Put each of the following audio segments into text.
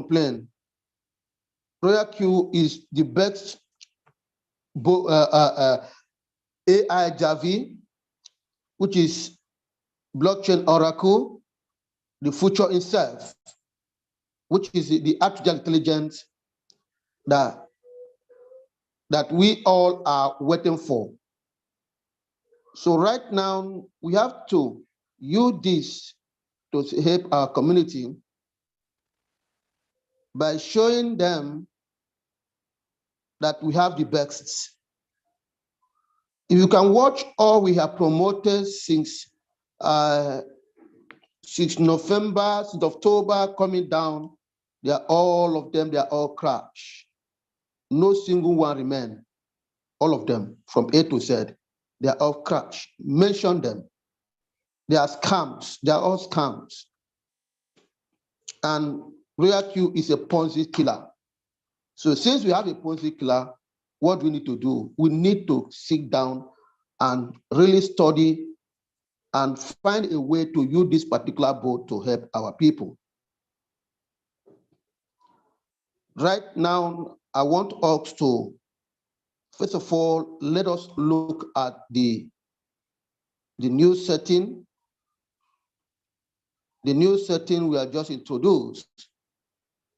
complain. Royal Q is the best AI Javi, which is blockchain oracle, the future itself, which is the artificial intelligence that we all are waiting for. So right now, we have to use this to help our community by showing them that we have the best. If you can watch all we have promoted since November, since October coming down, they are all crashed. No single one remain. All of them from A to Z, they are all crashed. Mention them. They are scams. They are all scams. And Royal Q is a Ponzi killer. So since we have a Ponzi killer, what we need to do? We need to sit down and really study and find a way to use this particular boat to help our people. Right now, I want us to, first of all, let us look at the new setting. The new setting we are just introduced,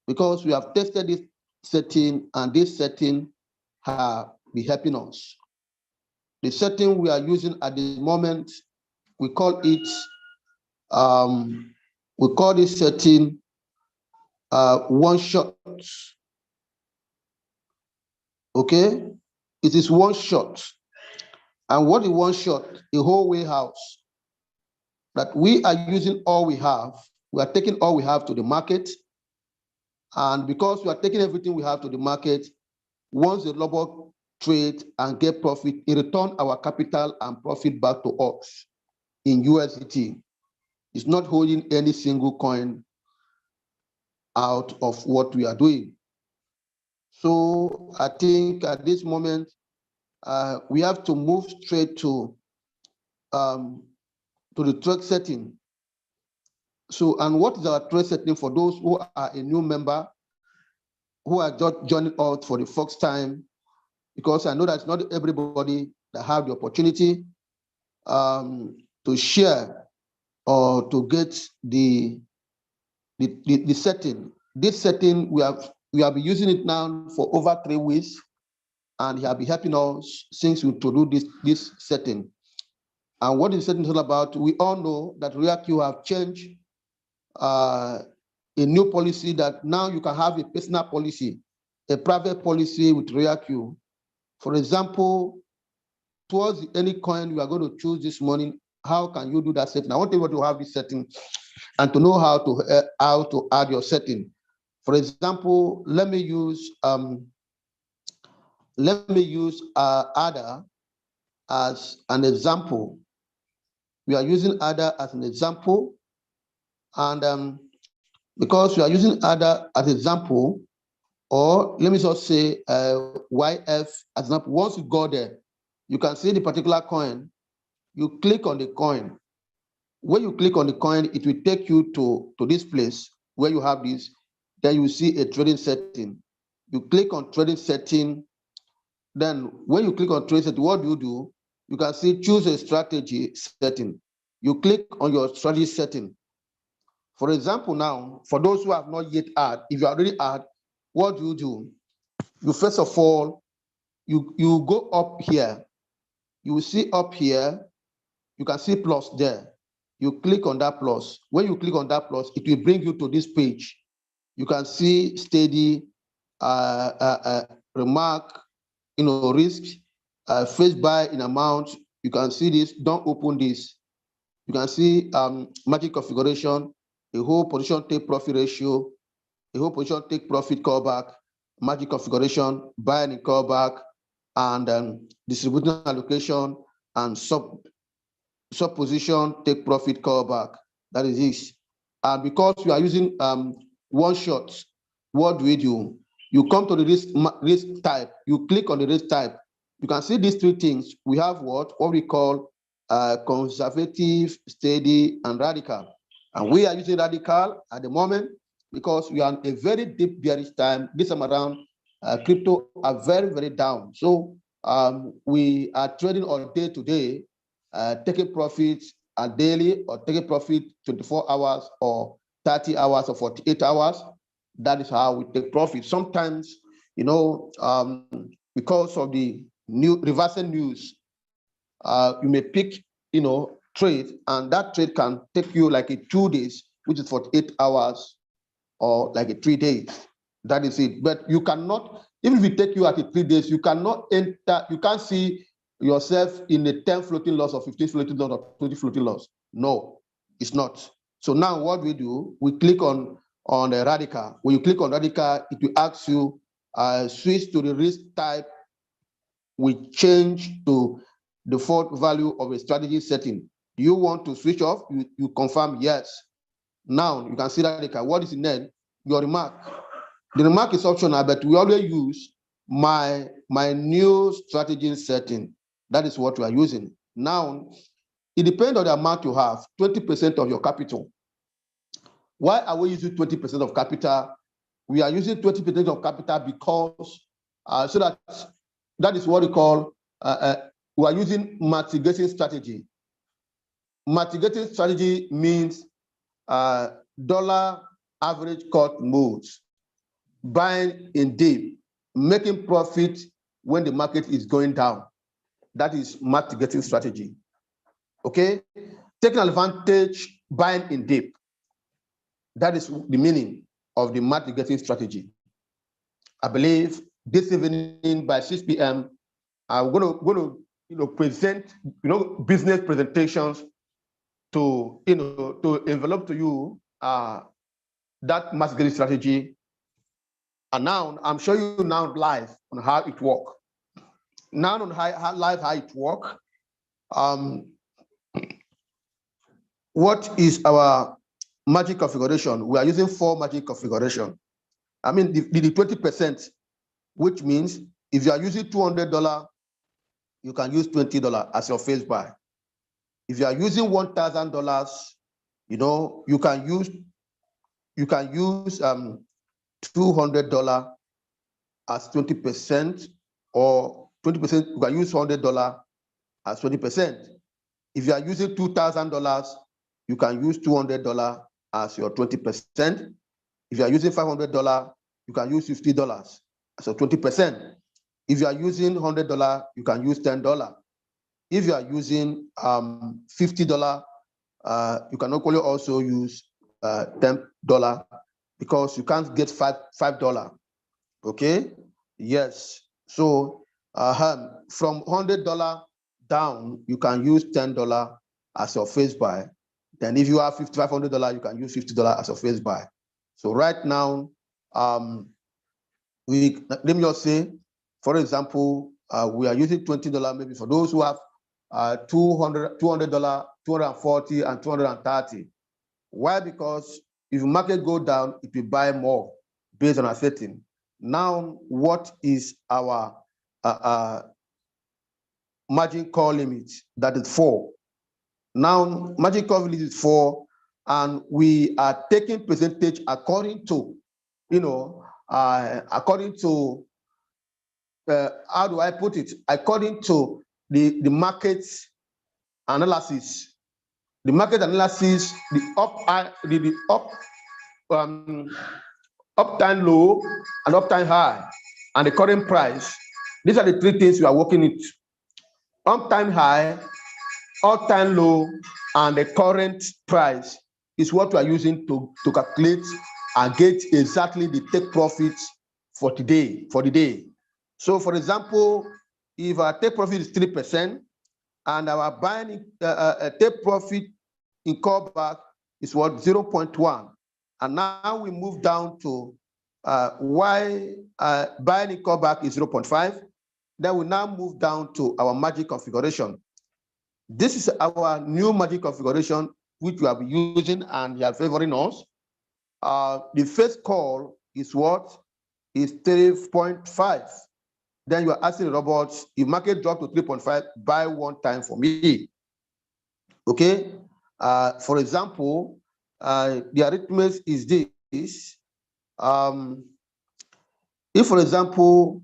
because we have tested this setting and this setting has been helping us. The setting we are using at the moment, we call it, we call this setting one shot. Okay, it is one shot. And what is one shot? A whole way house. That we are using all we have. We are taking all we have to the market. And because we are taking everything we have to the market, once the labor trade and get profit, in return our capital and profit back to us in USDT. It's not holding any single coin out of what we are doing. So I think at this moment, we have to move straight to the trade setting. So, and what is our trade setting for those who are a new member, who are just joining us for the first time? Because I know that's not everybody that have the opportunity to share or to get the setting. This setting, we have been using it now for over 3 weeks, and he has been helping us since we introduced this setting. And what is setting all about? We all know that Royal Q have changed a new policy that now you can have a personal policy, a private policy with Royal Q. For example, towards any coin you are going to choose this morning, how can you do that setting? I want everybody to have this setting and to know how to add your setting. For example, let me use ADA as an example. We are using ADA as an example, and because we are using ADA as an example, or let me just say YF as an example. Once you go there, you can see the particular coin. You click on the coin. When you click on the coin, it will take you to this place where you have this. Then you see a trading setting. You click on trading setting. Then when you click on trading setting, what do? You can see choose a strategy setting. You click on your strategy setting. For example, now, for those who have not yet add, if you already add, what do? You first of all, you go up here. You will see up here, you can see plus there. You click on that plus. When you click on that plus, it will bring you to this page. You can see steady, remark, risk, face buy in amount. You can see this. Don't open this. You can see market configuration, a whole position take profit ratio, a whole position take profit callback, market configuration, buy and callback, and distributing allocation and sub position take profit callback. That is this. And because you are using one shot, what do? You come to the risk type. You click on the risk type. You can see these 3 things. We have what we call conservative, steady, and radical. And we are using radical at the moment. because we are in a very deep bearish time. This time around, crypto are very, very down. So we are trading on day to day, taking profits daily, or taking profit 24 hours or 30 hours or 48 hours. That is how we take profit. Sometimes, because of the new reversing news, you may pick, trade, and that trade can take you like 2 days, which is 48 hours, or like 3 days. That is it. But you cannot, even if it take you at 3 days, you cannot enter, you can't see yourself in a 10 floating loss or 15 floating loss or 20 floating loss. No, it's not. So now what we do, we click on the Radical. When you click on Radical, it will ask you switch to the risk type. We change to default value of a strategy setting. Do you want to switch off? You confirm yes. Now you can see Radical. What is in there? Your remark. The remark is optional, but we always use my new strategy setting. That is what we are using. Now, it depends on the amount you have, 20% of your capital. Why are we using 20% of capital? We are using 20% of capital because that is what we call, we are using mitigating strategy. Mitigating strategy means dollar average cut moves, buying in deep, making profit when the market is going down. That is mitigating strategy. Okay? Taking advantage, buying in deep. That is the meaning of the mitigating strategy. I believe this evening by 6 p.m., I'm going to present business presentations to envelop to you that mitigating strategy. And now I'm showing you now live on how it works. Now on live how it works. What is our magic configuration? We are using 4 magic configuration. I mean the 20%, which means if you are using $200, you can use $20 as your face buy. If you are using $1,000, you can use $200 as 20%, or 20%, you can use $100 as 20%. If you are using $2,000, you can use $200 as your 20%. If you are using $500, you can use $50 as your 20%. If you are using $100, you can use $10. If you are using $50, you can equally also use $10, because you can't get $5. Okay? Yes. So from $100 down, you can use $10 as your face buy. Then if you have $500, you can use $50 as your face buy. So right now, let me just say, for example, we are using $20 maybe for those who have $200, $240, and $230. Why? Because if the market go down, it will buy more based on a setting. Now, what is our margin call limit? That is 4. Now, margin call limit is 4, and we are taking percentage according to, according to, how do I put it? According to the market analysis. The market analysis, the uptime low and uptime high, and the current price. These are the 3 things we are working with. Uptime high, uptime low, and the current price is what we are using to calculate and get exactly the take profits for the day. So, for example, if our take profit is 3%, and our buying take profit in callback is what, 0.1, and now we move down to buying in callback is 0.5. Then we now move down to our magic configuration. This is our new magic configuration, which we have been using and they are favoring us. The first call is what? Is 3.5. Then you are asking the robots, if market drop to 3.5, buy 1 time for me. Okay? For example, the arithmetic is this. If, for example,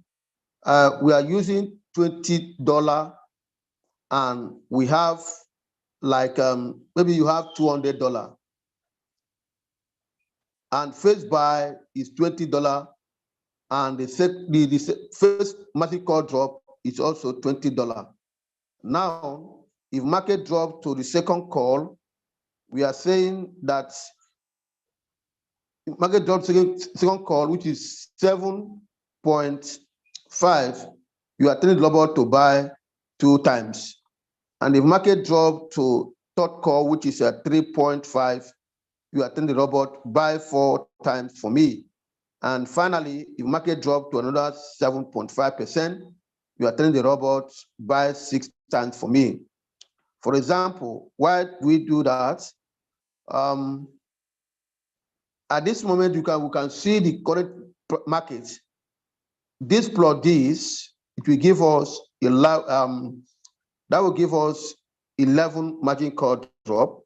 we are using $20 and we have like maybe you have $200 and first buy is $20 and the first margin call drop is also $20. Now, if market drop to the second call, we are saying that market drop second call, which is 7.5, you are telling Global to buy 2 times. And if market drop to third call, which is at 3.5, you are telling the robot buy 4 times for me. And finally, if market drop to another 7.5%, you are telling the robot buy 6 times for me. For example, why we do that? At this moment, we can see the current market. This plus this, it will give us that will give us 11 margin call drop,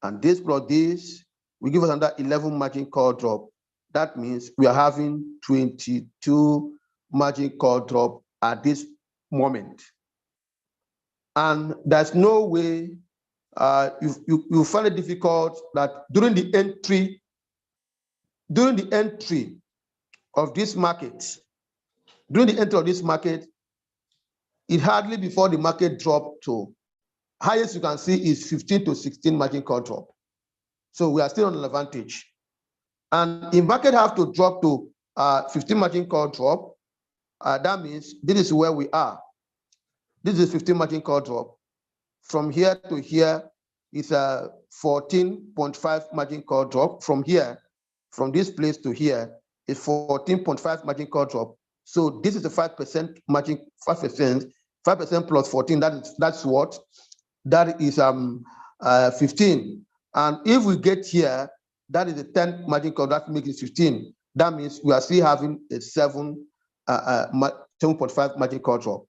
and this plus this will give us another 11 margin call drop. That means we are having 22 margin call drop at this moment. And there's no way you find it difficult that during the entry of this market, it hardly before the market dropped to highest you can see is 15 to 16 margin call drop. So we are still on an advantage. And if market have to drop to 15 margin call drop, that means this is where we are. This is 15 margin call drop. From here to here is a 14.5 margin call drop. From here, from this place to here is 14.5 margin call drop. So this is a 5% margin, 5% plus 14. That's what? That is 15. And if we get here, that is a 10 margin call, that makes it 15. That means we are still having a 7.5 margin call drop.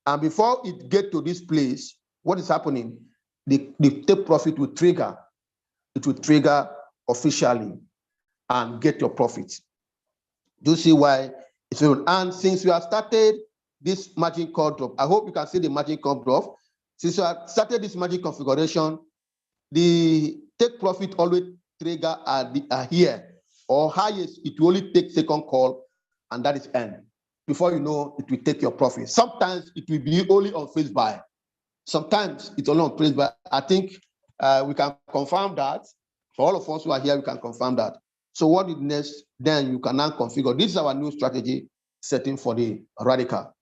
And before it get to this place, what is happening? The take profit will trigger. It will trigger officially and get your profit. Do you see why it's good? And since we have started this margin call drop, I hope you can see the margin call drop. Since we have started this margin configuration, the take profit always trigger are here, or highest, it will only take second call, and that is end. Before you know, it will take your profit. Sometimes it will be only on face buy. Sometimes it's only on face buy. I think we can confirm that. For all of us who are here, we can confirm that. So what is next? Then you can now configure. This is our new strategy setting for the Radical.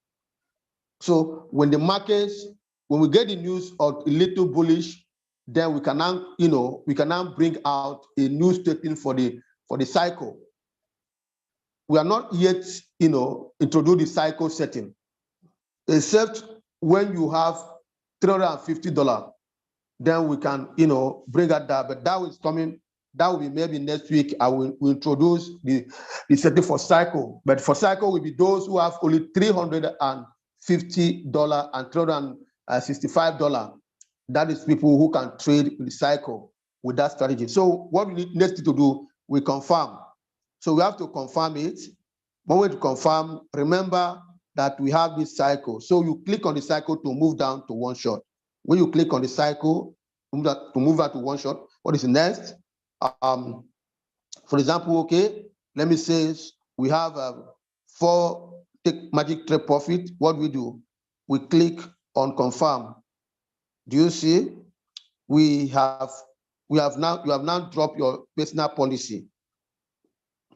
So when the markets, when we get the news of a little bullish, then we can now, we can now bring out a new setting for the cycle. We are not yet, introduce the cycle setting, except when you have $350, then we can, bring that down. But that is coming. That will be maybe next week. I will introduce the setting for cycle. But for cycle will be those who have only $350 and $365. That is people who can trade the cycle with that strategy. So what we need next to do, we confirm. So we have to confirm it. One way to confirm, remember that we have this cycle. So you click on the cycle to move down to one shot. When you click on the cycle to move that to one shot, what is next? For example, okay, let me say we have 4 take magic trade profit. What we do? We click on confirm. Do you see? You have now dropped your personal policy.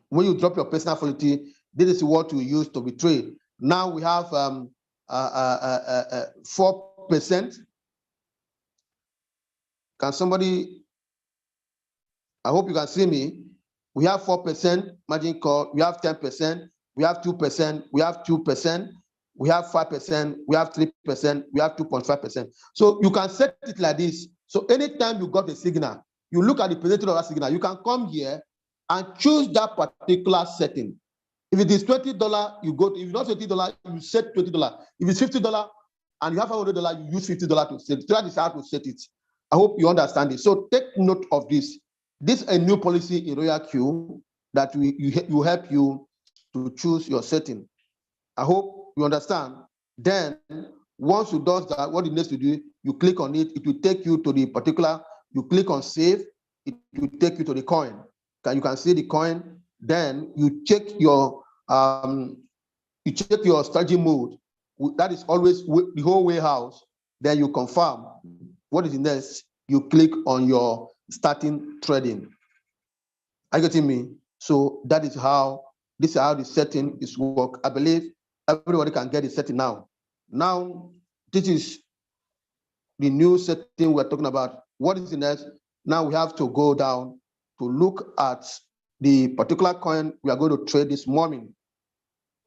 When you drop your personal policy, this is what we use to be trade. Now we have 4%. Can somebody? I hope you can see me. We have 4% margin call. We have 10%. We have 2%. We have 2%. We have 5%. We have 3%. We have 2.5%. So you can set it like this. So anytime you got a signal, you look at the percentage of that signal. You can come here and choose that particular setting. If it is $20, you go to, if it's not $20, you set $20. If it's $50 and you have $100, you use $50 to set it. That is how to set it. I hope you understand it. So take note of this. This is a new policy in Royal Q that will help you to choose your setting. I hope you understand. Then once you do that, what it needs to do, you click on it, it will take you to the particular, you click on save, it will take you to the coin. You can see the coin, then you check your strategy mode. That is always the whole way house. Then you confirm what is the next, you click on your starting trading. Are you getting me? So this is how the setting is work. I believe everybody can get the setting now. Now, this is the new setting we're talking about. What is the next? Now we have to go down to look at the particular coin we are going to trade this morning.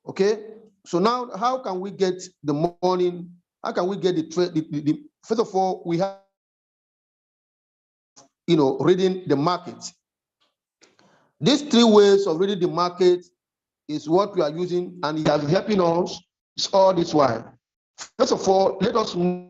Okay, so now how can we get the morning? How can we get the trade? First of all, we have, reading the market. These 3 ways of reading the market is what we are using, and it has been helping us all this while. First of all, let us move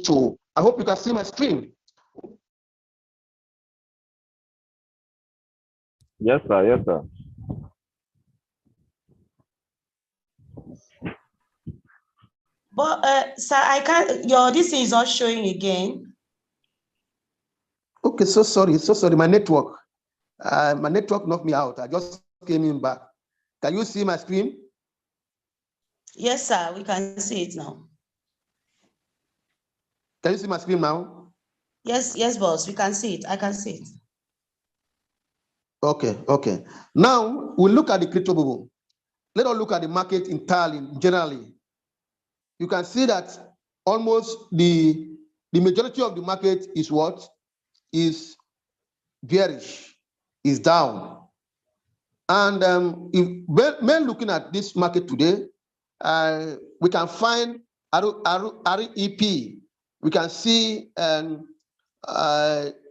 to, I hope you can see my screen. Yes, sir. Yes, sir. But sir, I can't. This is not showing again. Okay, so sorry. My network knocked me out. I just came in back. Can you see my screen? Yes, sir. We can see it now. Can you see my screen now? Yes, boss. We can see it. I can see it. Okay. Now we look at the crypto bubble. Let us look at the market entirely, generally. You can see that almost the majority of the market is what? Is bearish, is down. And when looking at this market today, we can find REP. We can see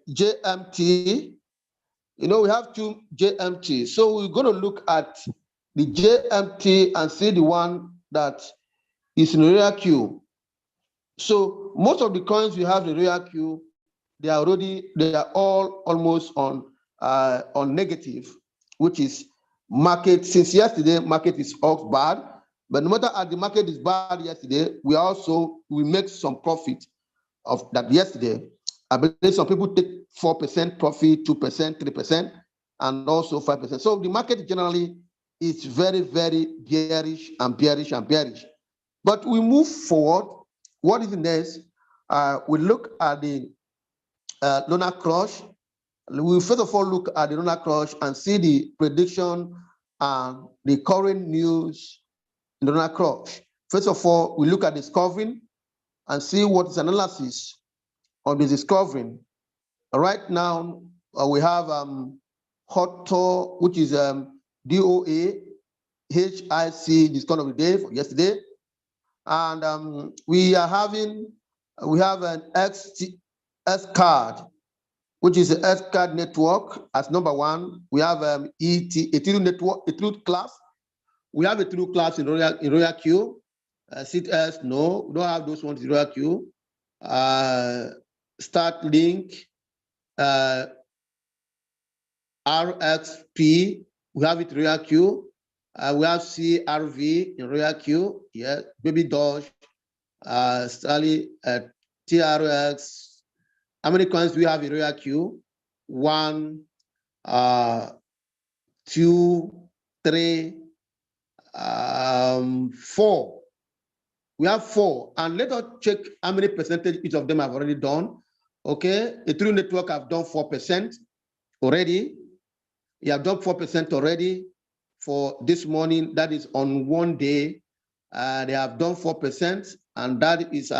JMT. We have 2 JMT. So we're going to look at the JMT and see the one that is in real queue. So most of the coins we have in real queue, they are all almost on negative, which is market. Since yesterday, market is off bad. But no matter how the market is bad yesterday, we make some profit of that yesterday. I believe some people take 4% profit, 2%, 3%, and also 5%. So the market generally is very, very bearish. But we move forward. What is the next? We look at the Lunar Crush. We first of all look at the Lunar Crush and see the prediction and the current news in the Lunar Crush. First of all, we look at discovering and see what is analysis on the discovering. Right now, we have HOTO, which is DOA, HIC, this kind of the day for yesterday. And we have an S card, which is the S card network as number 1. We have Ethereum network, Ethereum class. We have a Ethereum class in Royal Q. CTS, no, we don't have those ones in Royal Q. Start link, RXP, we have it Royal Q. We have CRV in Royal Q. Yeah, Baby Doge, Sally, TRX. How many coins do we have in Royal Q? 1, 2, 3, 4. We have 4, and let us check how many percentage each of them have already done. Okay, the Ethereum network have done 4% already. You have done 4% already for this morning. That is on one day. They have done 4%, and that is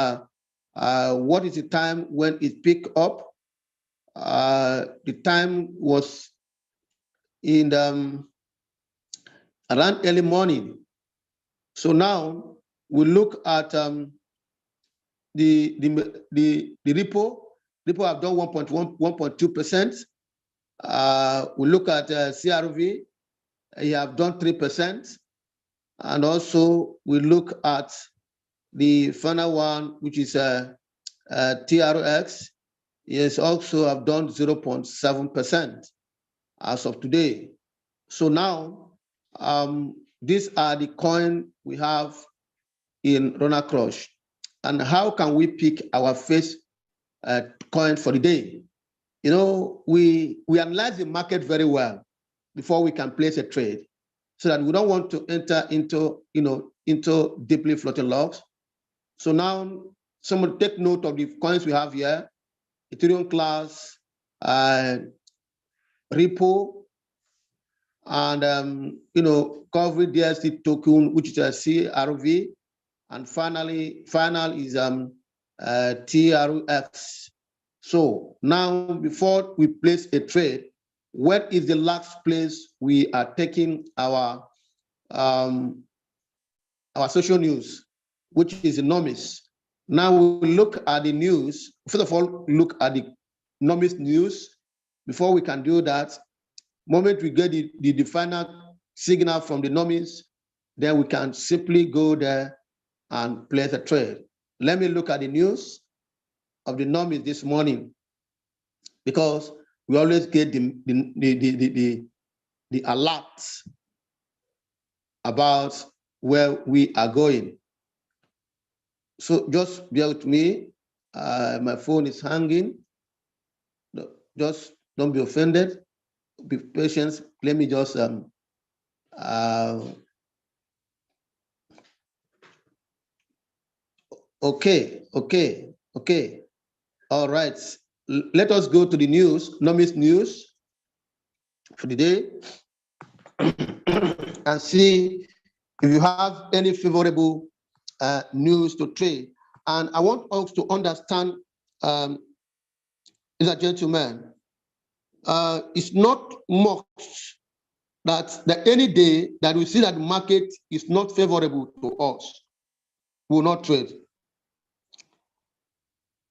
what is the time when it picked up? The time was in around early morning. So now we look at the repo. Repo have done 1.2%. We look at CRV, you have done 3%. And also we look at the final one, which is TRX. Yes, also have done 0.7% as of today. So now, these are the coins we have in Rona Crush. And how can we pick our first coin for the day? You know, we analyze the market very well before we can place a trade, so that we don't want to enter into, into deeply floating logs. So now, someone take note of the coins we have here: Ethereum Class, Repo, and Covery DST token, which is a CRV, and final is TRX. So now, before we place a trade, what is the last place we are taking our social news, which is Nomis? Now we look at the news. First of all, look at the Nomis news. Before we can do that, moment we get the final signal from the Nomis, then we can simply go there and place a trade. Let me look at the news of the Nomis this morning, because we always get the alerts about where we are going. So just bear with me. My phone is hanging. Just don't be offended. Be patient. Let me just okay. All right. Let us go to the news, Nomis news for the day, and see if you have any favorable news to trade. And I want us to understand, ladies and gentlemen, it's not much that any day that we see that the market is not favorable to us, we will not trade.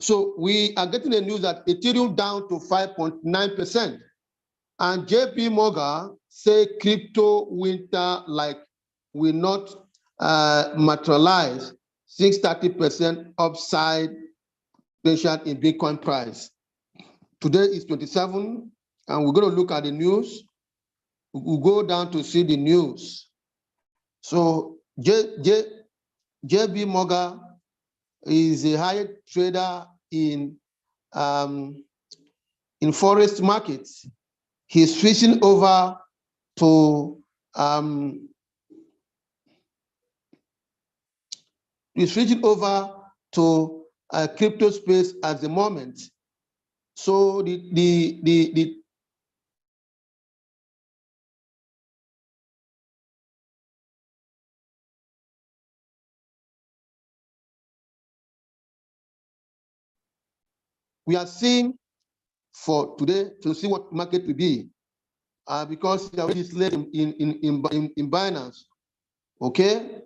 So we are getting the news that Ethereum down to 5.9%, and JP Morgan say crypto winter will not materialize, 630% upside potential in Bitcoin price. Today is 27, and we're going to look at the news. We'll go down to see the news. So JP Morgan is a high trader in forex markets. He's switching over to crypto space at the moment. So we are seeing for today to see what market will be, because it is late in Binance. Okay.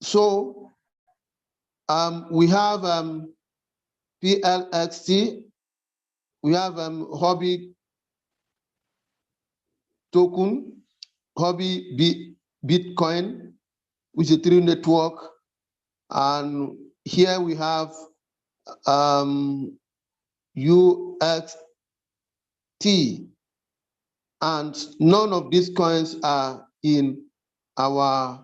So we have PLXT, we have Hobby token, Hobby Bitcoin, which is a Ethereum network, and here we have UXT, and none of these coins are in our.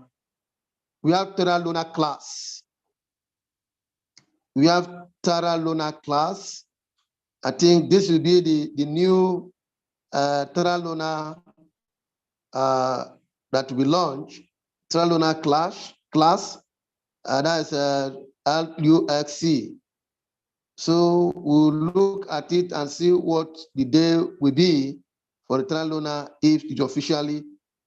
We have Terra Luna class. We have Terra Luna class. I think this will be the new Terra Luna that we launch. Terra Luna class. That is LUXC. So we'll look at it and see what the day will be for the Terra Luna if it's officially.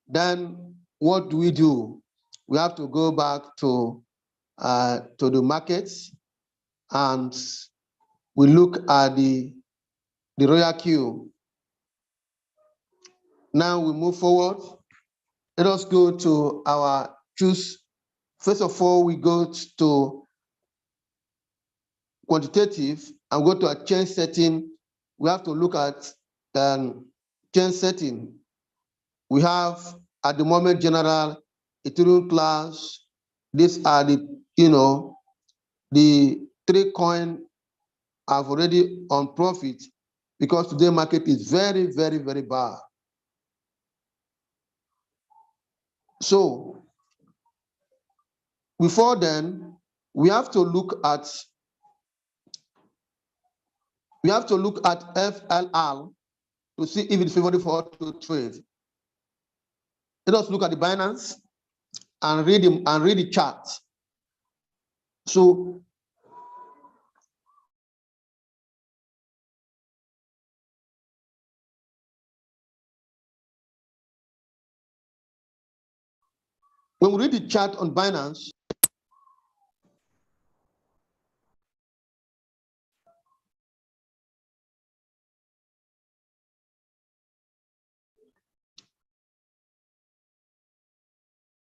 Then what do? We have to go back to the markets, and we look at the Royal Queue. Now we move forward. Let us go to our choose. First of all, we go to quantitative and go to a change setting, we have to look at change setting. We have at the moment general, Ethereum class. These are the, the 3 coins have already on profit because today market is very, very, very bad. So before then, we have to look at FLL to see if it's favorable for us to trade. Let us look at the Binance and read the chart. So when we read the chart on Binance,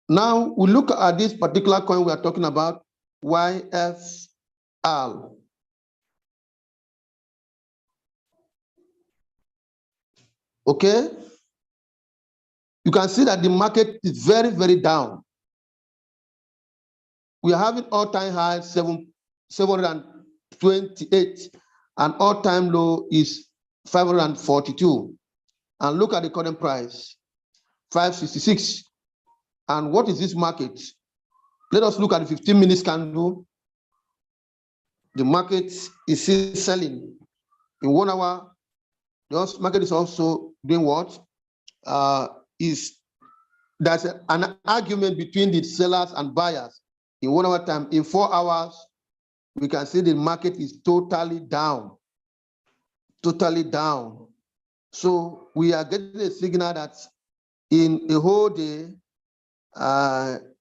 now we look at this particular coin we are talking about, YFL. Okay, you can see that the market is very, very down. We are having all-time high 728, and all-time low is 542. And look at the current price, 566. And what is this market? Let us look at the 15-minute candle. The market is still selling. In 1 hour, the market is also doing what? There's an argument between the sellers and buyers. In 1 hour time, in 4 hours, we can see the market is totally down. Totally down. So we are getting a signal that in a whole day,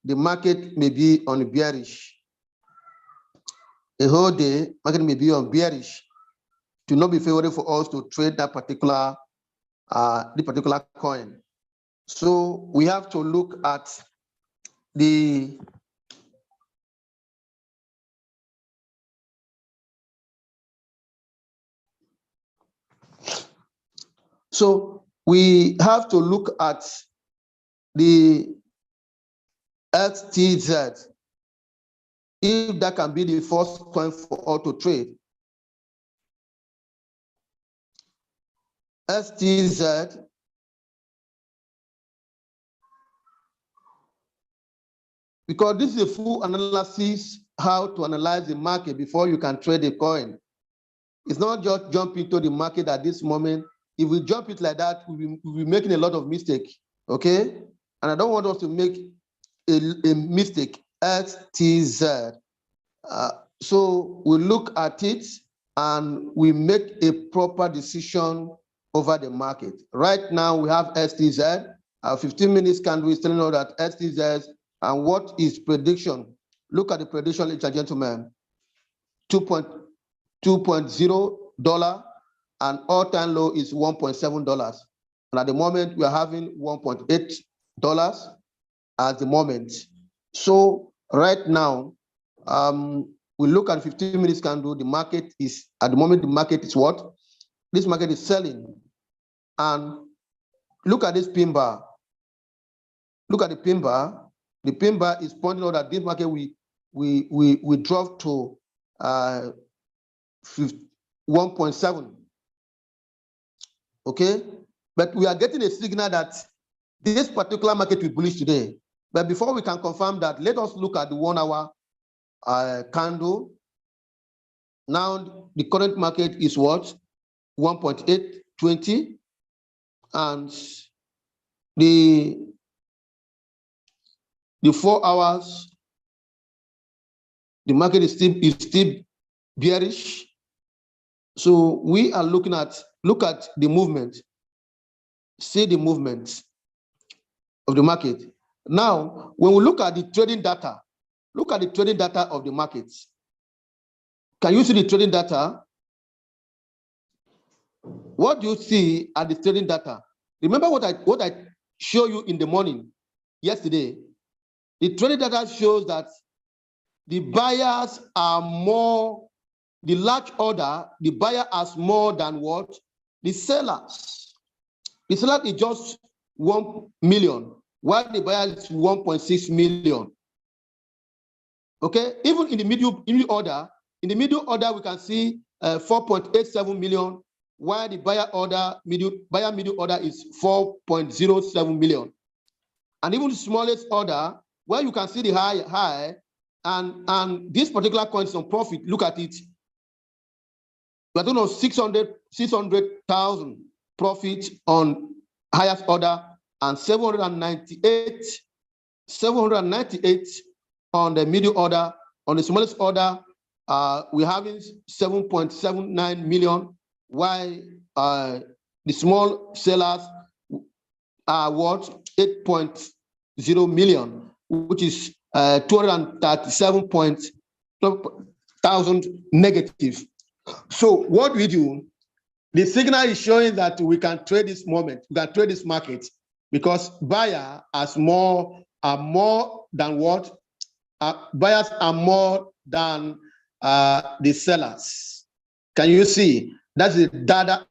the market may be on bearish. A whole day, market may be on bearish. To not be favorable for us to trade that particular coin. So we have to look at the XTZ, if that can be the first coin for auto trade. XTZ, because this is a full analysis how to analyze the market before you can trade a coin. It's not just jump into the market at this moment. If we jump it like that, we'll be making a lot of mistake, okay? And I don't want us to make a mistake. XTZ. So we look at it and we make a proper decision over the market. Right now we have XTZ. Our 15-minute candle is telling us that XTZ, and what is prediction? Look at the prediction, ladies and gentlemen. $2.0, and all-time low is $1.7. And at the moment, we are having $1.8 at the moment. So right now, we look at 15-minute candle, the market is, at the moment, the market is what? This market is selling. And look at this pin bar. Look at the pin bar. The pin bar is pointing out that this market we dropped to 1.7. Okay, but we are getting a signal that this particular market will bullish today. But before we can confirm that, let us look at the 1 hour candle. Now the current market is what? 1.820, and the 4 hours, the market is still bearish. So we are looking at, look at the movement, see the movement of the market. Now, when we look at the trading data, look at the trading data of the markets. Can you see the trading data? What do you see at the trading data? Remember what I showed you in the morning yesterday? The trading data shows that the buyers are more the large order, the buyer has more than what? The sellers. The seller is just 1 million, while the buyer is 1.6 million. Okay, even in the middle order, we can see 4.87 million, while the buyer middle order is 4.07 million. And even the smallest order, where you can see the high, and this particular coin is on profit. Look at it. We're talking of 600,000 profit on highest order, and 798 on the middle order. On the smallest order, we're having 7.79 million, while the small sellers are what? 8.0 million, which is 237,000 negative. So what we do, the signal is showing that we can trade this moment, we can trade this market, because buyer are more than what? Buyers are more than the sellers. Can you see? That's the data,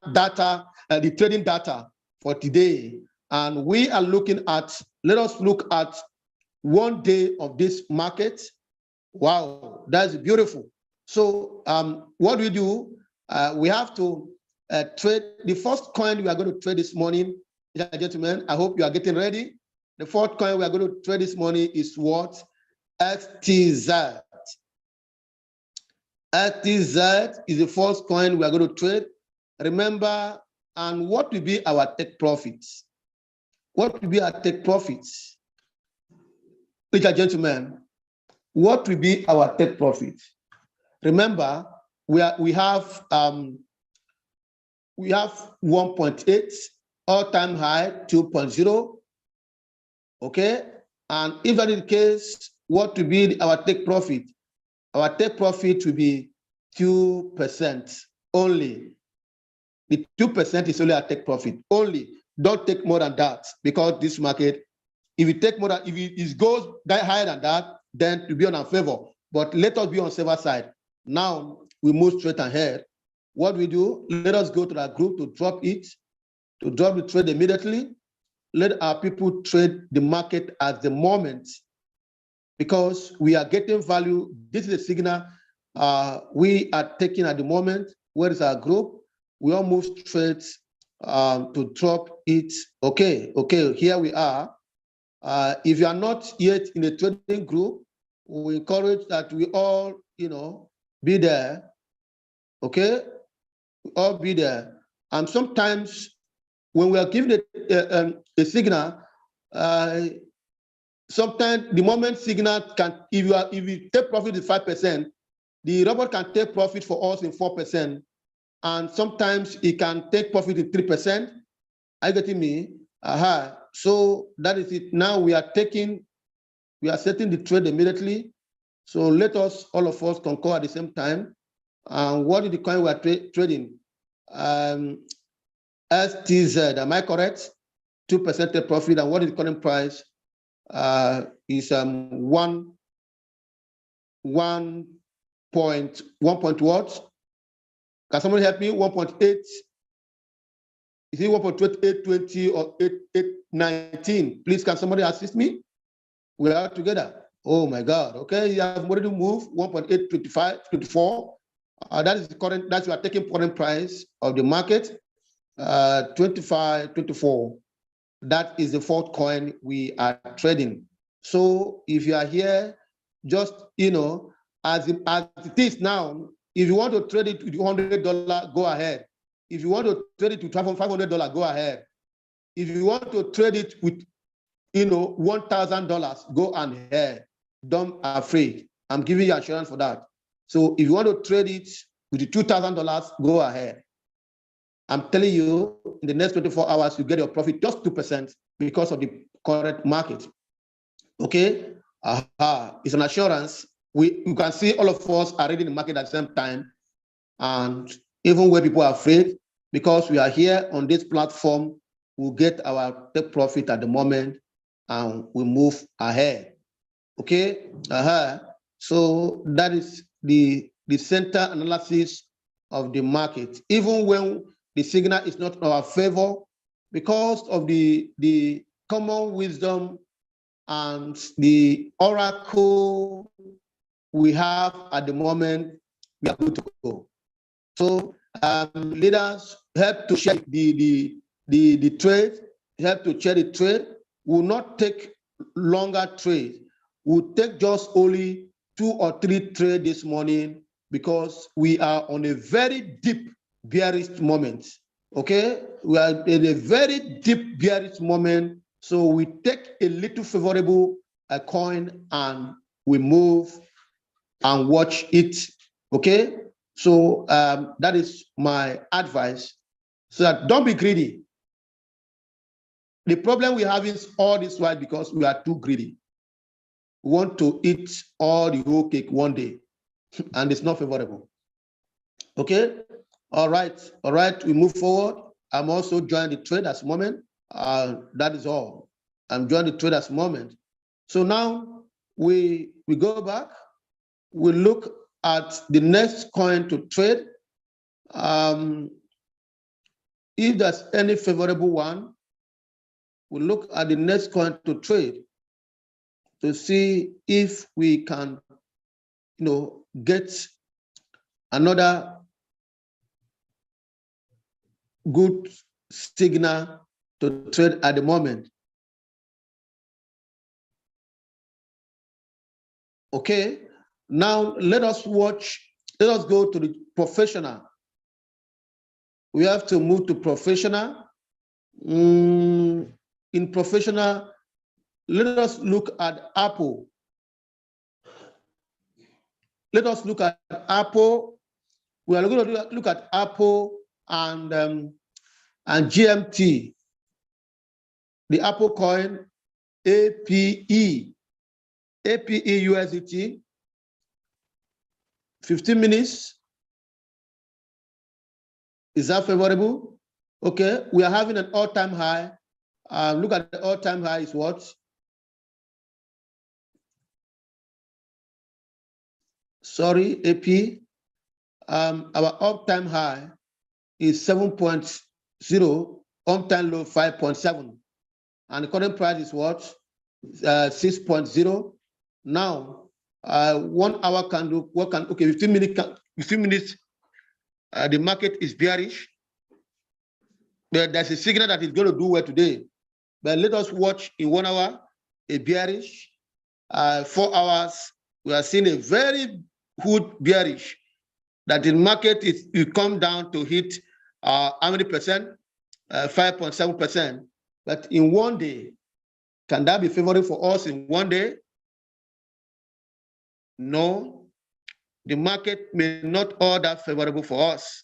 the trading data for today. And we are looking at, let us look at 1 day of this market. Wow, that's beautiful. So what we do, we have to trade the first coin we are going to trade this morning. Ladies and gentlemen, I hope you are getting ready. The fourth coin we are going to trade this morning is what? XTZ. XTZ is the first coin we are going to trade. Remember, and what will be our take profits? What will be our take profits? Ladies and gentlemen, what will be our take profit? Remember, we have 1.8 all-time high, 2.0. Okay, and if that is the case, what will be our take profit? Our take profit will be 2% only. The 2% is only our take profit only. Don't take more than that, because this market, if you take more than, if it goes higher than that, then it will be on our favor. But let us be on safer side. Now we move straight ahead. What we do, let us go to that group to drop it, to drop the trade immediately. Let our people trade the market at the moment, because we are getting value. This is a signal we are taking at the moment. Where is our group? We all move straight to drop it. Okay, here we are. If you are not yet in a trading group, we encourage that we all, be there. Okay, we all be there. And sometimes when we are given a signal, sometimes the moment signal can, if you take profit in 5%, the robot can take profit for us in 4%, and sometimes it can take profit in 3%. Are you getting me? So that is it. Now we are setting the trade immediately. So let us, all of us, concur at the same time. And what is the coin we are trading? STZ, am I correct? 2% profit. And what is the current price? Is 1 point what? Can somebody help me? 1.8. Is it 1.820 or 819? Please, can somebody assist me? We are together. Oh my God. Okay, you have already moved 1.825, 24. That is the current. That's, you are taking current price of the market. 25, 24. That is the fourth coin we are trading. So if you are here, just, as it is now, if you want to trade it with $100, go ahead. If you want to trade it with $500, go ahead. If you want to trade it with, $1,000, go ahead. Don't be afraid. I'm giving you assurance for that. So if you want to trade it with the $2,000, go ahead. I'm telling you, in the next 24 hours, you get your profit just 2% because of the current market. Okay? It's an assurance. You can see all of us are reading the market at the same time. And even when people are afraid, because we are here on this platform, we'll get our take profit at the moment and we move ahead. Okay? So that is the the center analysis of the market, even when the signal is not in our favor, because of the common wisdom and the oracle we have at the moment, we are good to go. So leaders help to share the trade, help to share the trade. Will not take longer trade. We'll take just only 2 or 3 trades this morning because we are on a very deep bearish moment. Okay, we are in a very deep bearish moment. So we take a little favorable coin and we move and watch it. Okay, so that is my advice. So that don't be greedy. The problem we have is all this while because we are too greedy. We want to eat all the whole cake one day, and it's not favorable. Okay, all right, we move forward. I'm also joining the trade at the moment. That is all. I'm joining the trade at the moment. So now we go back. We look at the next coin to trade. If there's any favorable one, we look at the next coin to trade to see if we can, get another good signal to trade at the moment. Okay, now let us go to the professional. We have to move to professional. In professional, let us look at Apple. Let us look at Apple. We are going to look at Apple and GMT, the Apple coin, APE USDT, 15 minutes. Is that favorable? Okay, we are having an all-time high. Look at the all-time high is what? Sorry, AP. Our all-time high is 7.0, all-time low 5.7. And the current price is what? 6.0. Now, 1 hour candle, okay, 15 minutes, the market is bearish. There's a signal that is going to do well today. But let us watch in 1 hour, a bearish. 4 hours, we are seeing a very good bearish, that the market will come down to hit how many percent? 5.7%. But in 1 day, can that be favorable for us in 1 day? No, the market may not all that favorable for us.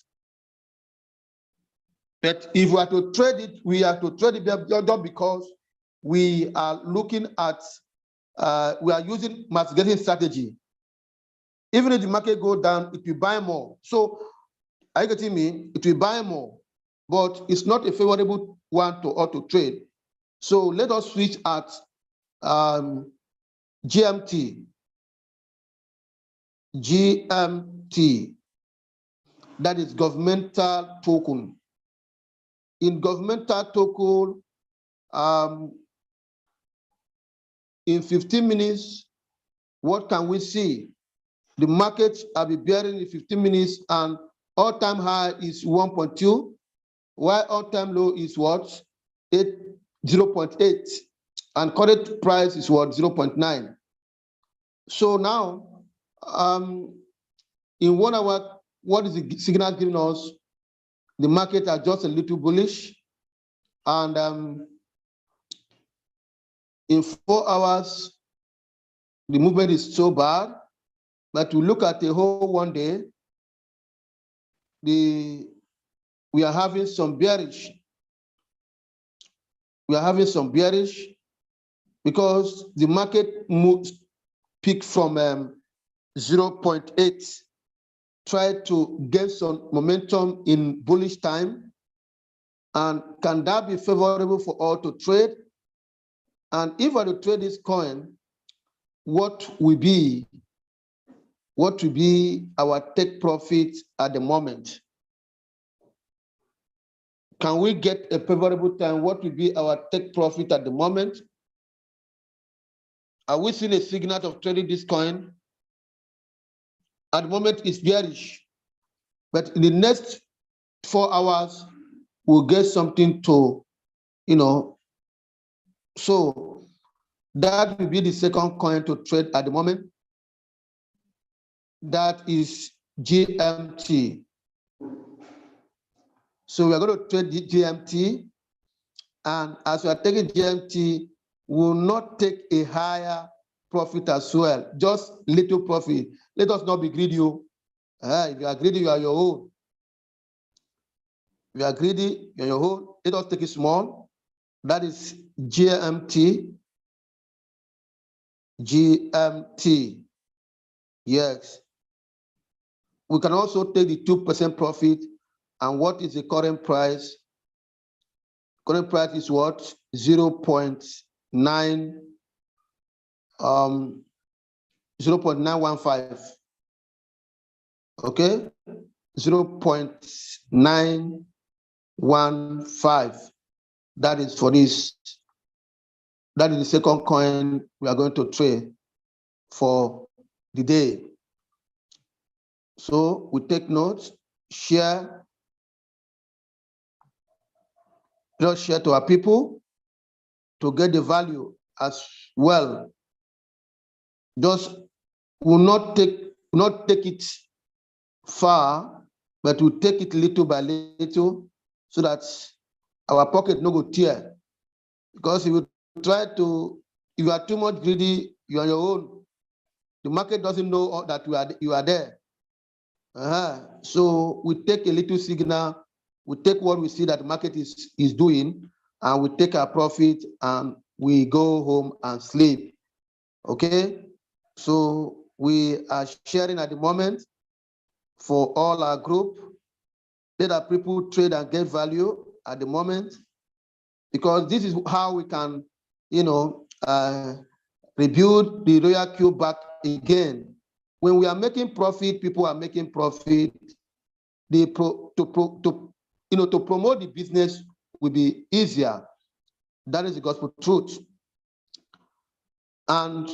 But if we are to trade it, we have to trade it just because we are looking at, we are using mass getting strategy. Even if the market go down, it will buy more. So, are you getting me? It will buy more, but it's not a favorable one to trade. So let us switch at GMT. That is governmental token. In governmental token, in 15 minutes, what can we see? The market will be bearing in 15 minutes, and all-time high is 1.2, while all-time low is what? 0.8, and current price is what? 0.9. So now, in 1 hour, what is the signal giving us? The market are just a little bullish, and in 4 hours, the movement is so bad. But to look at the whole 1 day, we are having some bearish. We are having some bearish because the market moves peak from 0.8, try to get some momentum in bullish time. And can that be favorable for all to trade? And if I to trade this coin, what will be what will be our take profit at the moment? Can we get a favorable time? What will be our take profit at the moment? Are we seeing a signal of trading this coin? At the moment, it's bearish, but in the next 4 hours, we'll get something to, so that will be the second coin to trade at the moment. That is GMT. So we're going to trade GMT, and as we are taking GMT, we will not take a higher profit as well, just little profit. Let us not be greedy. If you are greedy, you are your own. If you are greedy, you're your own. Let us take it small. That is GMT. GMT. Yes. We can also take the 2% profit. And what is the current price? Current price is what? 0.915. Okay, 0.915. That is for this. That is the second coin we are going to trade for the day. So we take notes, share, just share to our people to get the value as well. Just will not take it far, but we take it little by little so that our pocket no go tear. Because if you try to, if you are too much greedy, you are your own. The market doesn't know that you are there. So we take a little signal, we take what we see that the market is doing, and we take our profit and we go home and sleep. Okay, so we are sharing at the moment for all our group. Let our people trade and get value at the moment, because this is how we can, rebuild the Royal Q back again. When we are making profit, people are making profit. To promote the business will be easier. That is the gospel truth. And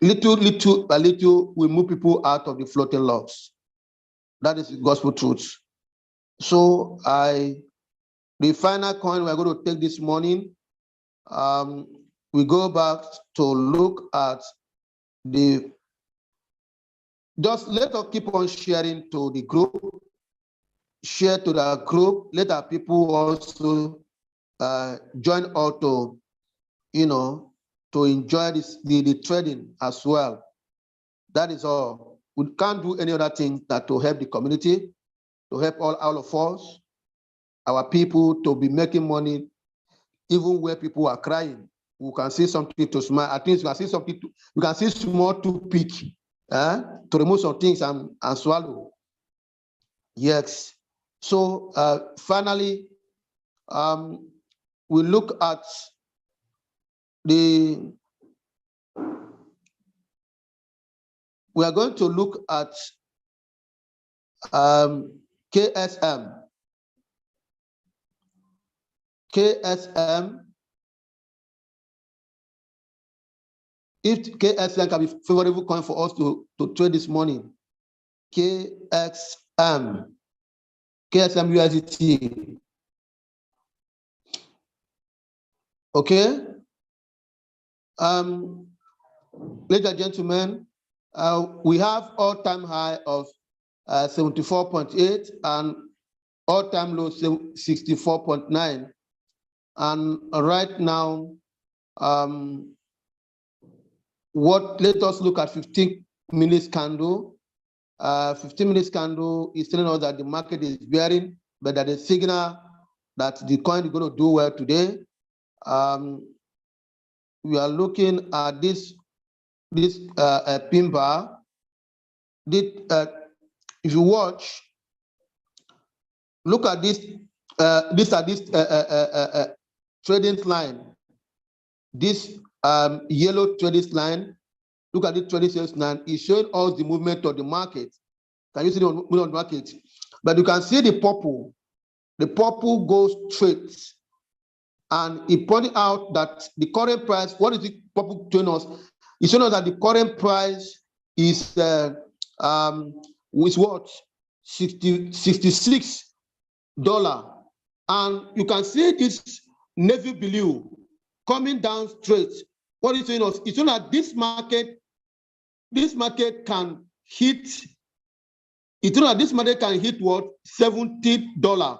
little by little, we move people out of the floating loss. That is the gospel truth. So the final coin we're going to take this morning, we go back to look at just let us keep on sharing to the group, share to the group, let our people also join auto, to enjoy the trading as well. That is all. We can't do any other thing than to help the community, to help all of us, our people, to be making money, even where people are crying. We can see something to smile. At least we can see something we can see small to pick, to remove some things and swallow. Yes. So finally, we look at we are going to look at KSM. KSM. If KSM can be favorable coin for us to trade this morning, KSM USDT. Okay. Ladies and gentlemen, we have all-time high of 74.8 and all-time low 64.9. And right now, let us look at 15 minutes candle. 15 minutes candle is telling us that the market is bearing, but that is a signal that the coin is going to do well today. We are looking at this pin bar. If you watch, look at this trading line. This yellow trading line Look at the trading sales now. It's showing us the movement of the market. Can you see the movement of the market? But you can see the purple. The purple goes straight. And it pointed out that the current price, what is the purple showing us? It's showing us that the current price is what? $66. And you can see this navy blue coming down straight. What is showing us? It's showing that this market can hit, it's showing that this market can hit what? $70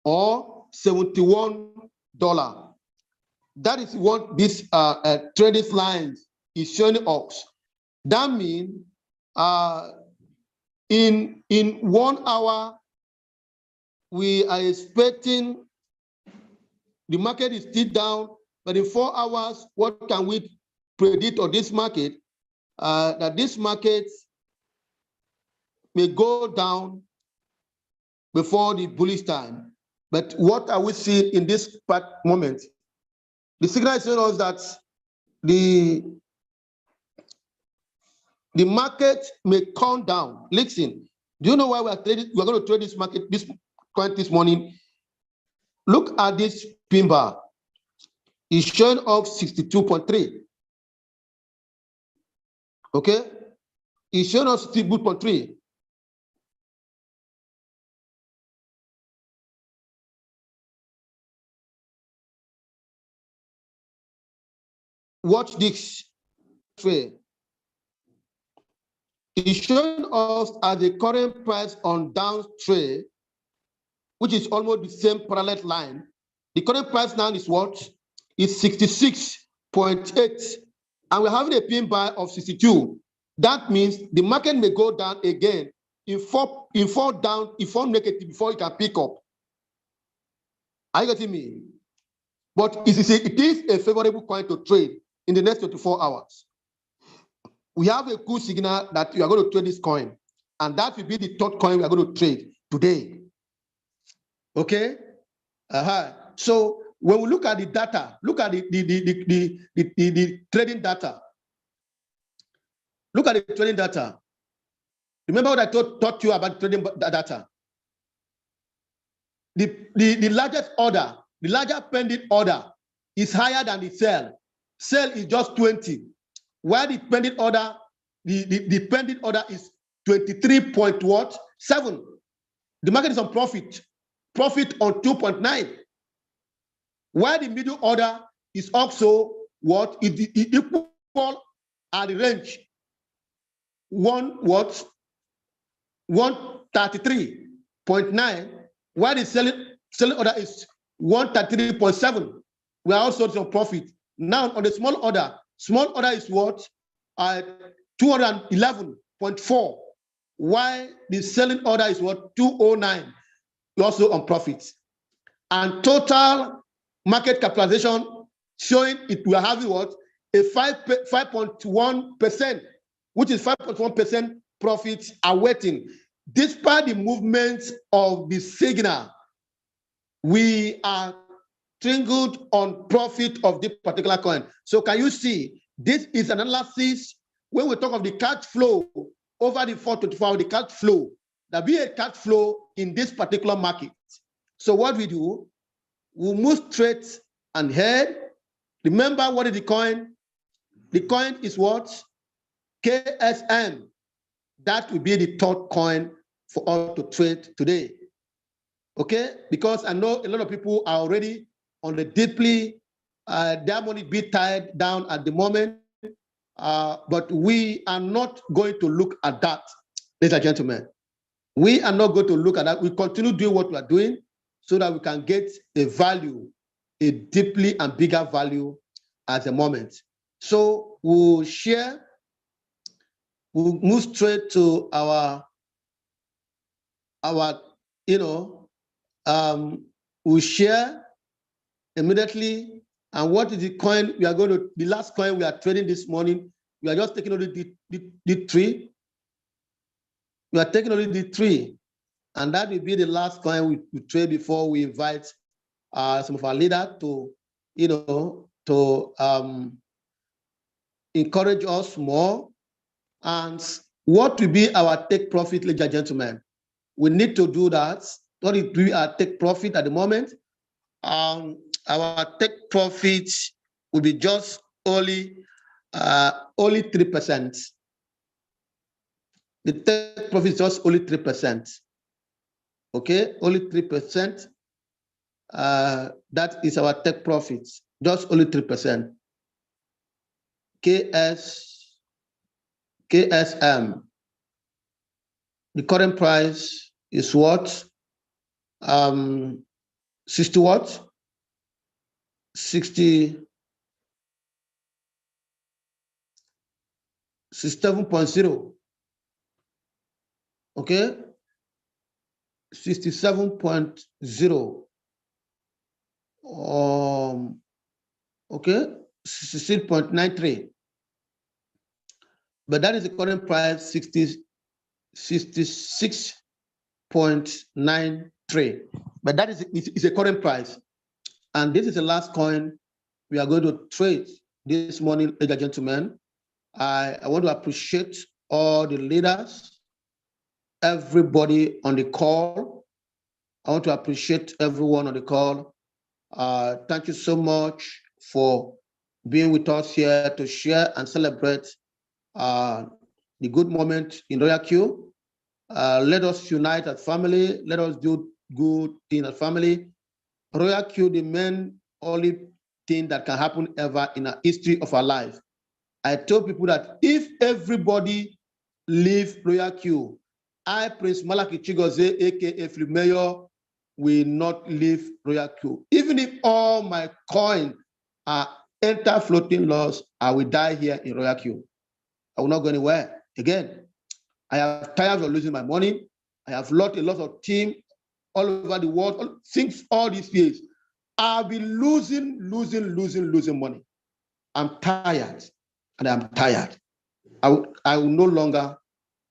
or $71. That is what this trading line is showing us. That means in 1 hour, we are expecting the market is still down, but in 4 hours, what can we predict of this market? That this market may go down before the bullish time. But what are we seeing in this moment? The signal is telling us that the market may come down. Listen, do you know why we're going to trade this market, this coin this morning? Look at this pin bar. It's showing up 62.3. Okay? It's showing us 62.3. Watch this trade. It's showing us at the current price on down trade, which is almost the same parallel line. The current price now is what? It's 66.8. And we're having a pin bar of 62. That means the market may go down again in four negative before it can pick up. Are you getting me? But it is a favorable coin to trade in the next 24 hours. We have a good signal that you are going to trade this coin, and that will be the third coin we are going to trade today. Okay? So when we look at the data, look at the trading data. Look at the trading data. Remember what I taught you about trading data? The largest order, the larger pending order is higher than the sell. Sell is just 20. While the pending order, the pending order is 23.7. The market is on profit on 2.9. While the middle order is also what? It equal at the range 133.9. While the selling order is 133.7. We are also on profit. Now on the small order is what? 211.4. While the selling order is what? 209. We're also on profit. And total market capitalization showing it we are having what? A 5.1%, which is 5.1% profits awaiting. Despite the movements of the signal, we are triggered on profit of this particular coin. So can you see, this is an analysis when we talk of the cash flow over the 424 hours, the cash flow, there be a cash flow in this particular market. So what we do, we move straight and head. Remember what is the coin? The coin is what? KSM. That will be the third coin for us to trade today. Okay? Because I know a lot of people are already on the deeply, their money be tied down at the moment. But we are not going to look at that, ladies and gentlemen. We are not going to look at that. We continue doing what we are doing so that we can get a value, a deeply and bigger value at the moment. So we'll share, we'll move straight to our we'll share immediately. And what is the coin we are going to, the last coin we are trading this morning? We are just taking only the three. We are taking only the three. And that will be the last coin we trade before we invite some of our leaders to, encourage us more. And what will be our take profit, ladies and gentlemen? We need to do that. What will be our take profit at the moment? Our take profit will be just only 3%. The take profit is just only 3%. Okay, only 3%. That is our take profit, just only 3%. KSM. The current price is what? 60 what? 67.0. Okay, 67.0. Okay, 16.93. But that is the current price, 66.93. But that is a current price. And this is the last coin we are going to trade this morning, ladies and gentlemen. I want to appreciate all the leaders, everybody on the call. I want to appreciate everyone on the call. Thank you so much for being with us here to share and celebrate the good moment in Royal Q. Let us unite as family. Let us do good thing as family. Royal Q, the main only thing that can happen ever in the history of our life. I told people that if everybody leave Royal Q, I, Prince Malaki Chigozie, aka Free Mayor, will not leave Royal Q. Even if all my coin enter floating loss, I will die here in Royal Q. I will not go anywhere. Again, I have tired of losing my money. I have lost a lot of team all over the world since all these years. I've been losing money. I'm tired, and I'm tired. I will no longer,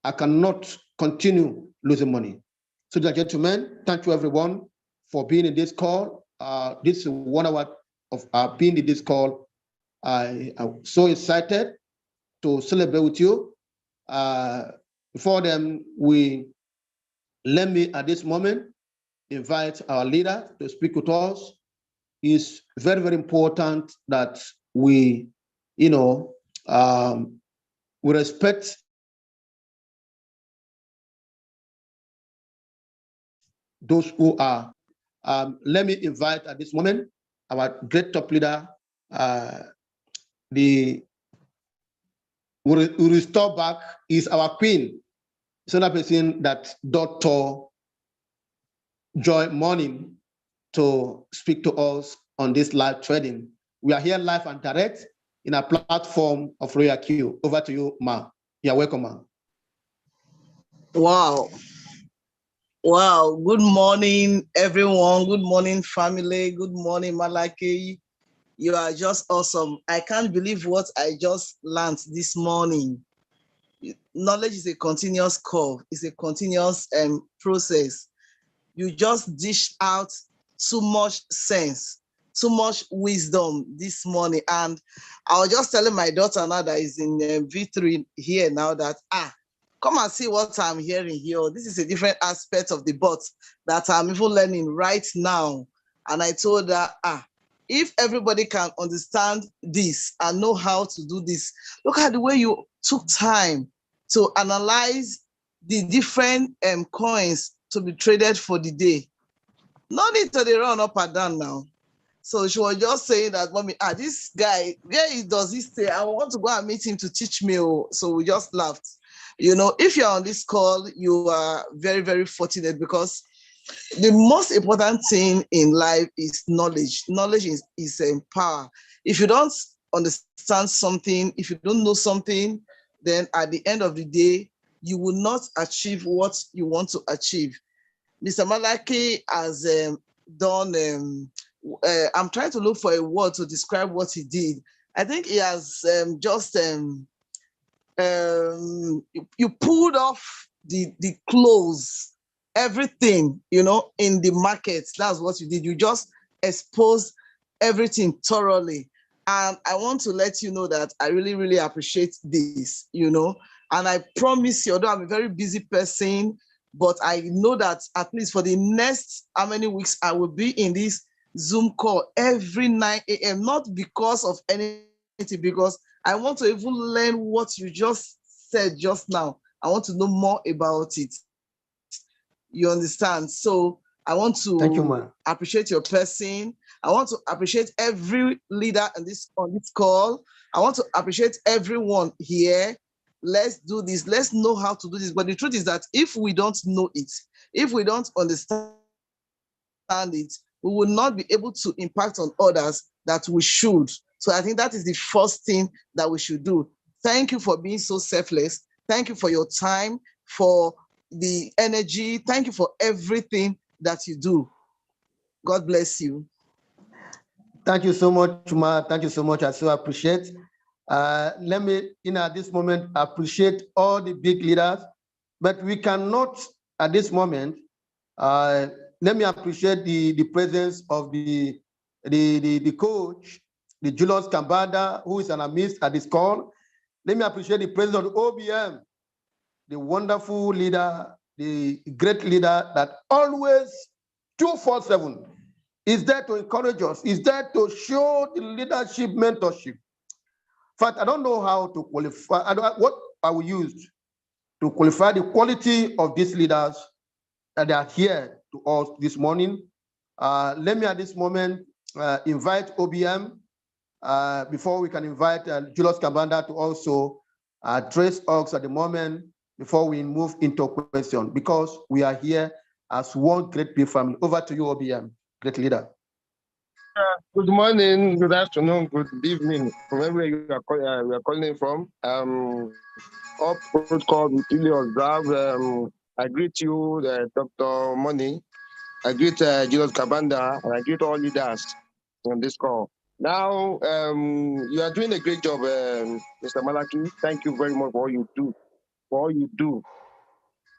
I cannot continue losing money. So, gentlemen, thank you everyone for being in this call. This is 1 hour of being in this call. I'm so excited to celebrate with you. Before then, let me at this moment invite our leader to speak with us. It's very, very important that we, we respect those who are. Let me invite at this moment our great top leader, the will restore back is our queen. It's another person that Dr. Joy Morning to speak to us on this live trading. We are here live and direct in a platform of Royal Q. Over to you, Ma. You're welcome, Ma. Wow. Wow. Good morning, everyone. Good morning, family. Good morning, Malaki. You are just awesome. I can't believe what I just learned this morning. Knowledge is a continuous curve. It's a continuous process. You just dished out too much sense, too much wisdom this morning. And I was just telling my daughter now that is in V3 here now that, come and see what I'm hearing here. This is a different aspect of the bot that I'm even learning right now. And I told her, if everybody can understand this and know how to do this, look at the way you took time to analyze the different coins to be traded for the day. No need to run up and down now. So she was just saying that, Mommy, this guy, where does he stay? I want to go and meet him to teach me. So we just laughed. If you're on this call, you are very, very fortunate because the most important thing in life is knowledge. Knowledge is power. If you don't understand something, if you don't know something, then at the end of the day, you will not achieve what you want to achieve. Mr. Malaki has done, I'm trying to look for a word to describe what he did. I think he has you pulled off the clothes, everything, in the market. That's what you did. You just exposed everything thoroughly. And I want to let you know that I really, really appreciate this, you know. And I promise you, although I'm a very busy person, but I know that at least for the next how many weeks, I will be in this Zoom call every 9 a.m., not because of anything, because I want to even learn what you just said just now. I want to know more about it. You understand? So I want to Thank you, ma'am. appreciate your person. I want to appreciate every leader on this call. I want to appreciate everyone here. Let's do this. Let's know how to do this. But the truth is that if we don't know it, if we don't understand it, we will not be able to impact on others that we should. So I think that is the first thing that we should do. Thank you for being so selfless. Thank you for your time, for the energy. Thank you for everything that you do. God bless you. Thank you so much, Ma. Thank you so much. I so appreciate. Let me, at this moment, appreciate all the big leaders, but we cannot, at this moment, let me appreciate the presence of the coach, the Julius Kambanda, who is an amidst at this call. Let me appreciate the presence of the OBM, the wonderful leader, the great leader that always 24/7 is there to encourage us, is there to show the leadership mentorship. In fact, I don't know how to qualify, what I will use to qualify the quality of these leaders that are here to us this morning. Let me at this moment invite OBM before we can invite Julius Kambanda to also trace us at the moment before we move into a question, because we are here as one great big family. Over to you, OBM, great leader. Good morning, good afternoon, good evening, from wherever you are calling from. Up protocol with really observe. I greet you, Dr. Money. I greet Julius Kambanda, and I greet all leaders on this call. Now, you are doing a great job, Mr. Malaki. Thank you very much for all you do. For all you do.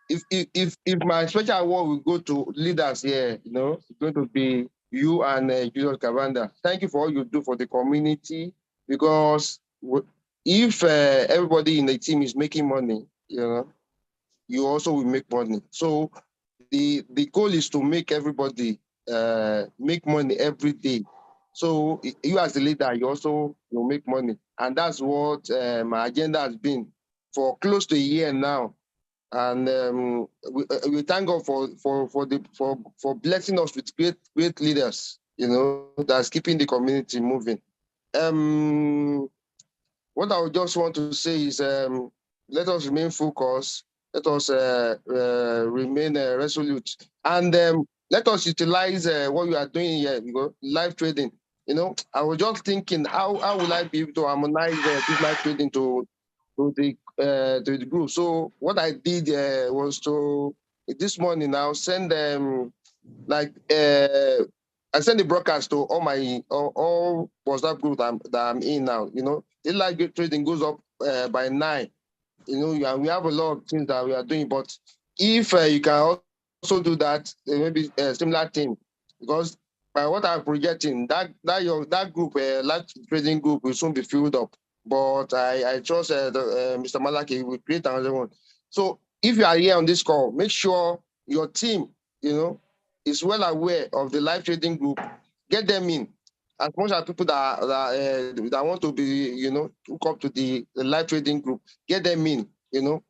If my special award will go to leaders here, you know, it's going to be you and Julius Kambanda. Thank you for all you do for the community, because if everybody in the team is making money, you know, you also will make money. So the goal is to make everybody make money every day. So you as the leader, you also will make money. And that's what my agenda has been for close to a year now. And we thank God for blessing us with great leaders, you know, that's keeping the community moving. What I would just want to say is let us remain focused, let us remain resolute, and let us utilize what we are doing here, you know, live trading. You know, I was just thinking, how will I be able to harmonize this live trading to the group? So what I did was to this morning I'll send them I send the broadcast to all WhatsApp group that I'm in now. You know, the live trading goes up by 9. You know, we have a lot of things that we are doing, but if you can also do that, maybe a similar thing, because by what I'm projecting, that group, live trading group, will soon be filled up. But I trust Mr. Malaki will create another one. So if you are here on this call, make sure your team, you know, is well aware of the live trading group. Get them in. As much as people that want to be, you know, hook up to the live trading group, get them in, you know.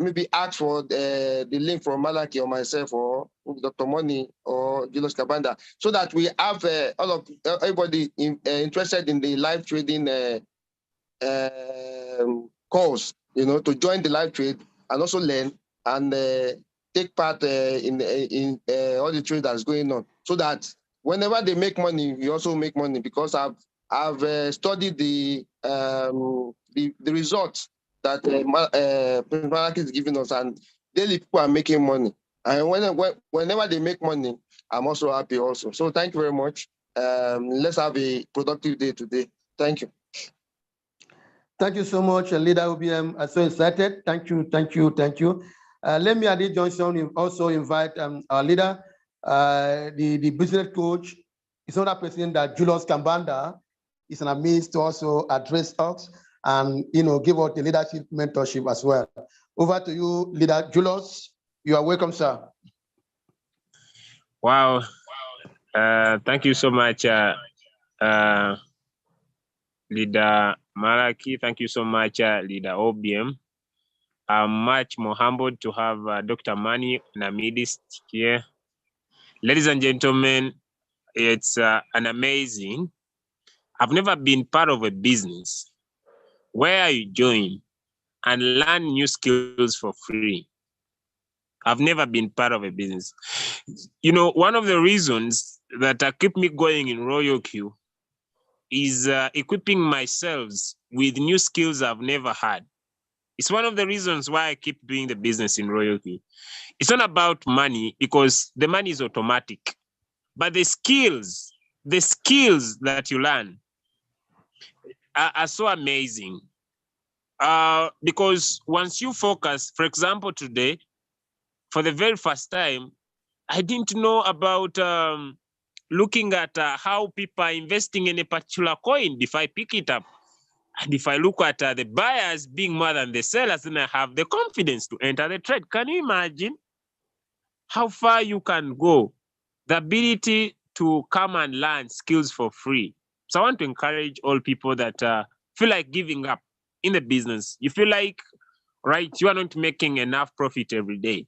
Maybe ask for the link from Malaki or myself or Dr. Money or Julius Kambanda, so that we have everybody interested in the live trading calls, you know, to join the live trade and also learn and take part in all the trade that's going on, so that whenever they make money, we also make money, because I've studied the results that Malaki is giving us, and daily people are making money. And whenever they make money, I'm also happy also. So thank you very much. Let's have a productive day today. Thank you. Thank you so much, Leader OBM. I'm so excited. Thank you, thank you, thank you. Let me at this junction also invite our leader, the business coach. It's another person that Julius Kambanda is an amazed to also address us and give us the leadership mentorship as well. Over to you, Leader Julius. You are welcome, sir. Wow. Thank you so much, Leader Malaki. Thank you so much, Leader OBM. I'm much more humbled to have Dr. Mani Namidist here. Ladies and gentlemen, it's an amazing. I've never been part of a business where you join and learn new skills for free. I've never been part of a business. One of the reasons that keep me going in Royal Q is equipping myself with new skills I've never had. It's one of the reasons why I keep doing the business in Royal Q. It's not about money because the money is automatic, but the skills that you learn are so amazing. Because once you focus, for example, today, for the very first time, I didn't know about looking at how people are investing in a particular coin. If I pick it up, and if I look at the buyers being more than the sellers, then I have the confidence to enter the trade. Can you imagine how far you can go? The ability to come and learn skills for free. So I want to encourage all people that feel like giving up in the business. You feel like, right, you are not making enough profit every day.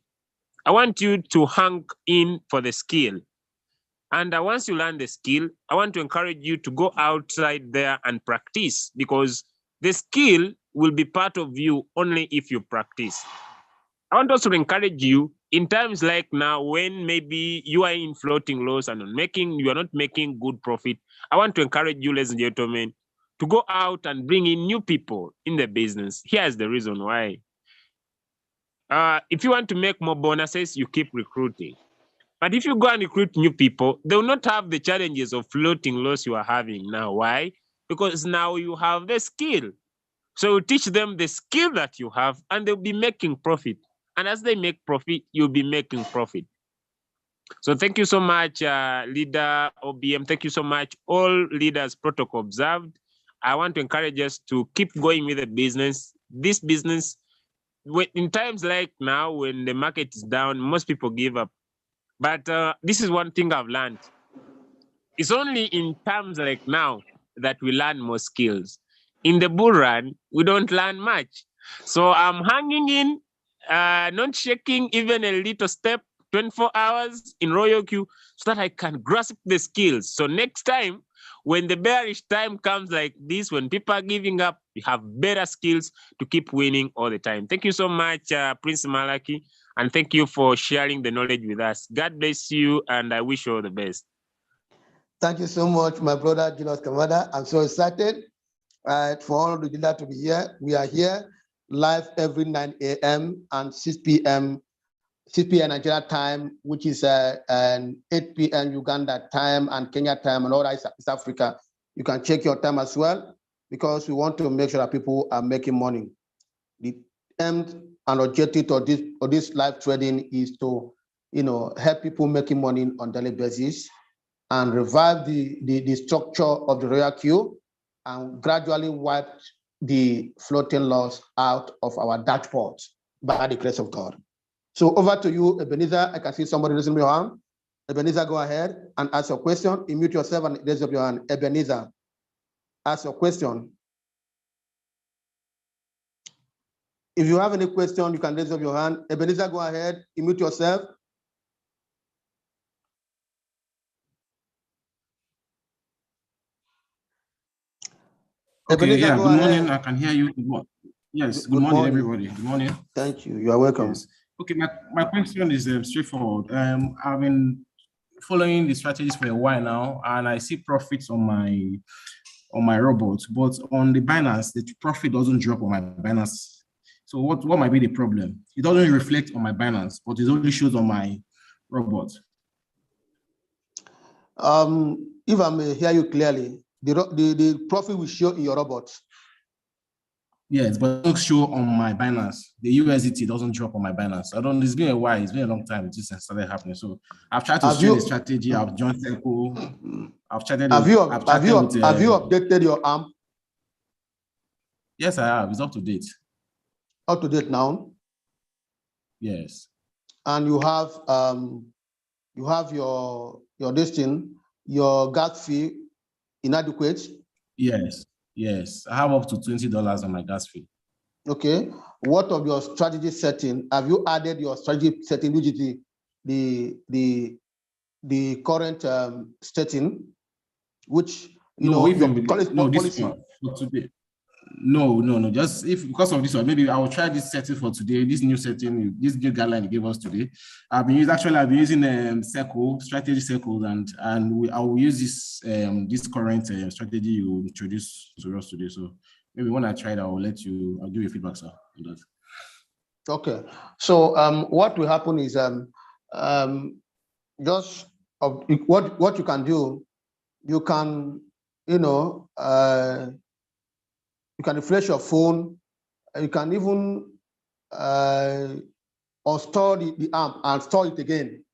I want you to hang in for the skill. And once you learn the skill, I want to encourage you to go outside there and practice, because the skill will be part of you only if you practice. I want also to encourage you in times like now, when maybe you are in floating loss and you are not making good profit. I want to encourage you, ladies and gentlemen, to go out and bring in new people in the business. Here's the reason why. If you want to make more bonuses, you keep recruiting. But if you go and recruit new people, they will not have the challenges of floating loss you are having now. Why? Because now you have the skill. So you teach them the skill that you have, and they'll be making profit. And as they make profit, you'll be making profit. So thank you so much, Leader OBM. Thank you so much, all leaders protocol observed. I want to encourage us to keep going with the business. This business, in times like now, when the market is down, most people give up. But this is one thing I've learned. It's only in times like now that we learn more skills. In the bull run, we don't learn much. So I'm hanging in, not shaking even a little step, 24 hours in Royal Q, so that I can grasp the skills. So next time, when the bearish time comes like this, when people are giving up, we have better skills to keep winning all the time. Thank you so much, Prince Malaki. And thank you for sharing the knowledge with us. God bless you, and I wish you all the best. Thank you so much, my brother, Julius Kamada. I'm so excited for all the leaders to be here. We are here live every 9 a.m. and 6 p.m. Nigeria time, which is 8 p.m. Uganda time and Kenya time and all that East Africa. You can check your time as well, because we want to make sure that people are making money. The aim and objective of this live trading is to, help people making money on daily basis and revive the structure of the Royal Q and gradually wipe the floating loss out of our dashboard by the grace of God. So over to you, Ebenezer. I can see somebody raising your hand. Ebenezer, go ahead and ask your question. Unmute yourself and raise up your hand. Ebenezer, ask your question. If you have any question, you can raise up your hand. Ebenezer, go ahead, unmute yourself. Okay, Ebenezer, yeah, go good morning. ahead. I can hear you. Yes, Good good morning, morning. everybody. Good morning. Thank you. You are welcome. Yes. Okay, my question is straightforward. I've been following the strategies for a while now, and I see profits on my robots, but on the Binance, the profit doesn't drop on my Binance. So what might be the problem? It doesn't reflect on my Binance, but it only shows on my robot. If I may hear you clearly, the profit will show in your robot. Yes, but it don't show on my Binance. The USDT doesn't drop on my Binance. I don't. It's been a while. It's been a long time. It just started happening. So I've tried to Have strain a you strategy. I've joined Circle. I've chatted. have you I've have chatted you with. have you updated your AMP Yes, I have. It's up to date. up to date now? Yes. And you have your this thing, your gas fee inadequate. Yes. Yes. I have up to $20 on my gas fee. Okay. What of your strategy setting? Have you added your strategy setting, which is the current setting, which No, your even current no, this policy? one for today. No. Just if because of this one, maybe I will try this setting for today. This new setting, this new guideline you gave us today. I've been using Circle strategy circles, and I will use this current strategy you introduced to us today. So maybe when I try it, I'll give you feedback, sir, on that. Okay. So what will happen is just what you can do, you can you can refresh your phone. You can even uninstall the app and store it again.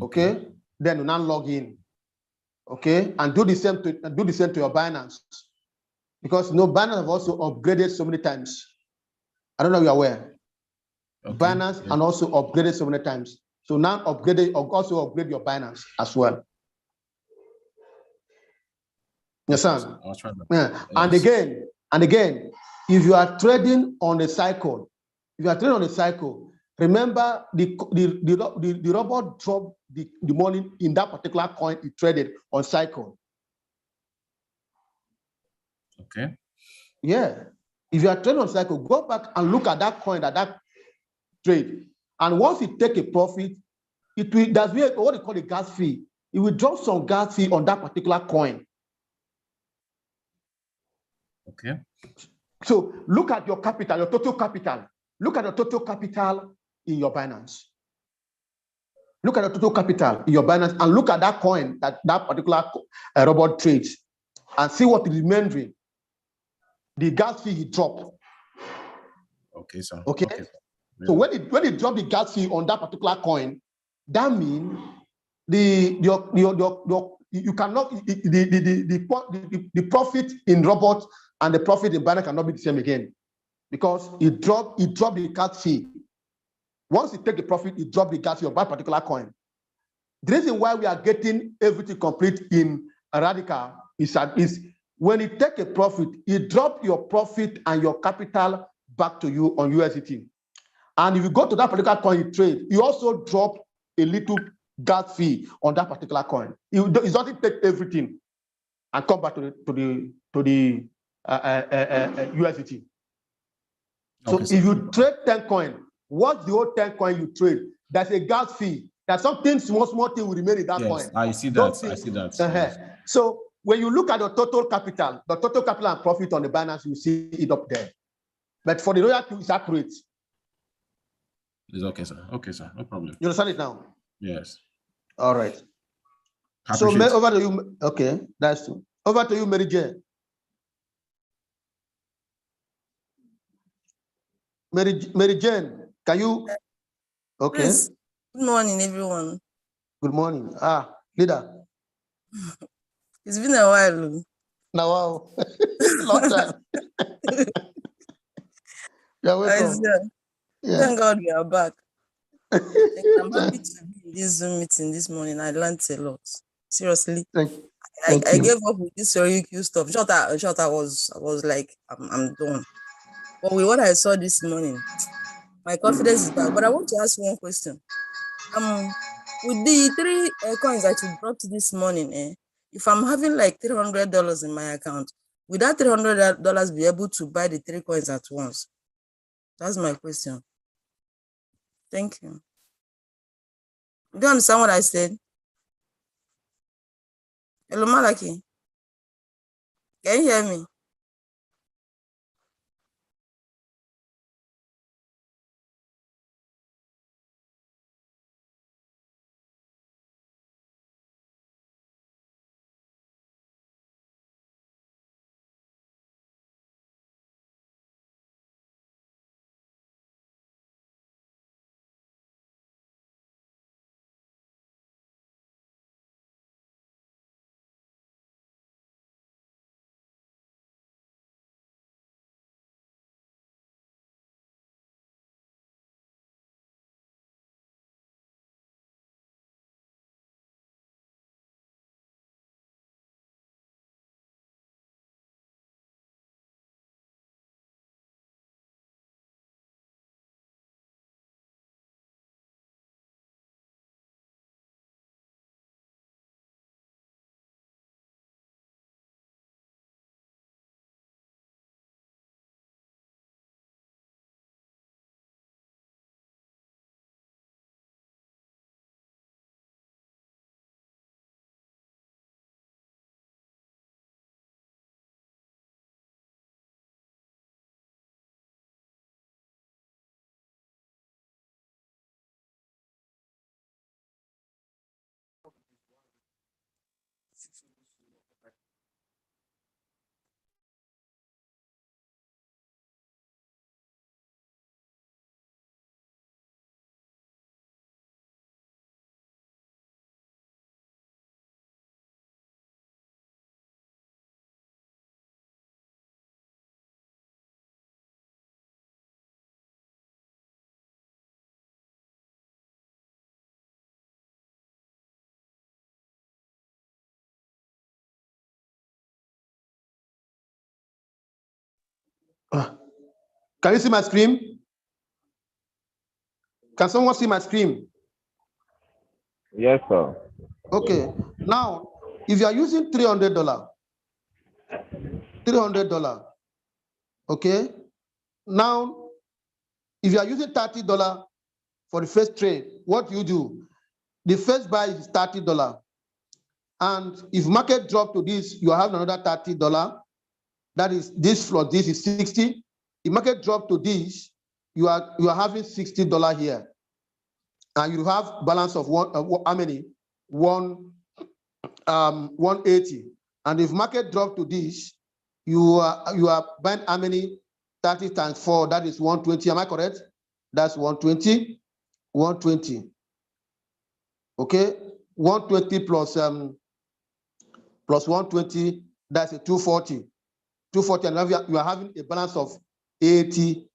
Okay. Then you now log in. Okay, and do the same to your Binance, because Binance have also upgraded so many times. I don't know if you're aware. Okay. Binance and also upgraded so many times. So now upgrade your Binance as well. Yes, sir. I'll try that. Yeah. Yes. And again, if you are trading on a cycle, remember the robot dropped the money in that particular coin it traded on cycle. Okay. Yeah. If you are trading on cycle, go back and look at that coin, that trade. And once you take a profit, there's what they call a gas fee. It will drop some gas fee on that particular coin. Okay. So look at your capital, your total capital. Look at your total capital in your Binance. Look at your total capital in your Binance and look at that coin, that particular robot trades, and see what is remaining. The gas fee he dropped. Okay, sir. Okay. Yeah. So when it drop the gas fee on that particular coin, that means you cannot the profit in robot and the profit in Binance cannot be the same again, because it dropped the gas fee. Once you take the profit, it drop the gas fee of that particular coin. The reason why we are getting everything complete in Radical is when you take a profit, it drop your profit and your capital back to you on USDT. And if you go to that particular coin you trade, you also drop a little gas fee on that particular coin. It doesn't take everything and come back to the USDT. So Okay, if you trade 10 coin, what's the whole 10 coin you trade? There's a gas fee. There's something small thing will remain in that coin. I see that. Yes. So when you look at the total capital and profit on the Binance, you see it up there. But for the royalty, it's accurate. It's okay, sir. Okay, sir. No problem. You understand it now? Yes. All right. So over to you. Okay, that's true. Over to you, Mary Jane. Mary Jane, can you? Okay. Yes. Good morning, everyone. Good morning. Leader. It's been a while. Now, wow. Long time. You're welcome. Yeah. Thank God we are back. I'm happy to be in this Zoom meeting this morning. I learned a lot. Seriously. I gave up with this UQ stuff. Short, I was like, I'm done. But with what I saw this morning, my confidence is back. But I want to ask one question. With the 3 coins that you dropped this morning, if I'm having like $300 in my account, would that $300 be able to buy the 3 coins at once? That's my question. Thank you. Do you understand what I said? Hello, Malaki. Can you hear me? Can you see my screen? Can someone see my screen? Yes, sir. Okay. Now, if you are using $300, okay. Now, if you are using $30 for the first trade, what you do? The first buy is $30, and if market drop to this, you have another $30. That is this plus this is 60. If market drop to this, you are having $60 here, and you have balance of how many? 180. And if market drop to this, you are buying how many? 30 times 4, that is 120. Am I correct? That's 120. 120. Okay, 120 plus 120, that's a 240. 240, and you are having a balance of $80.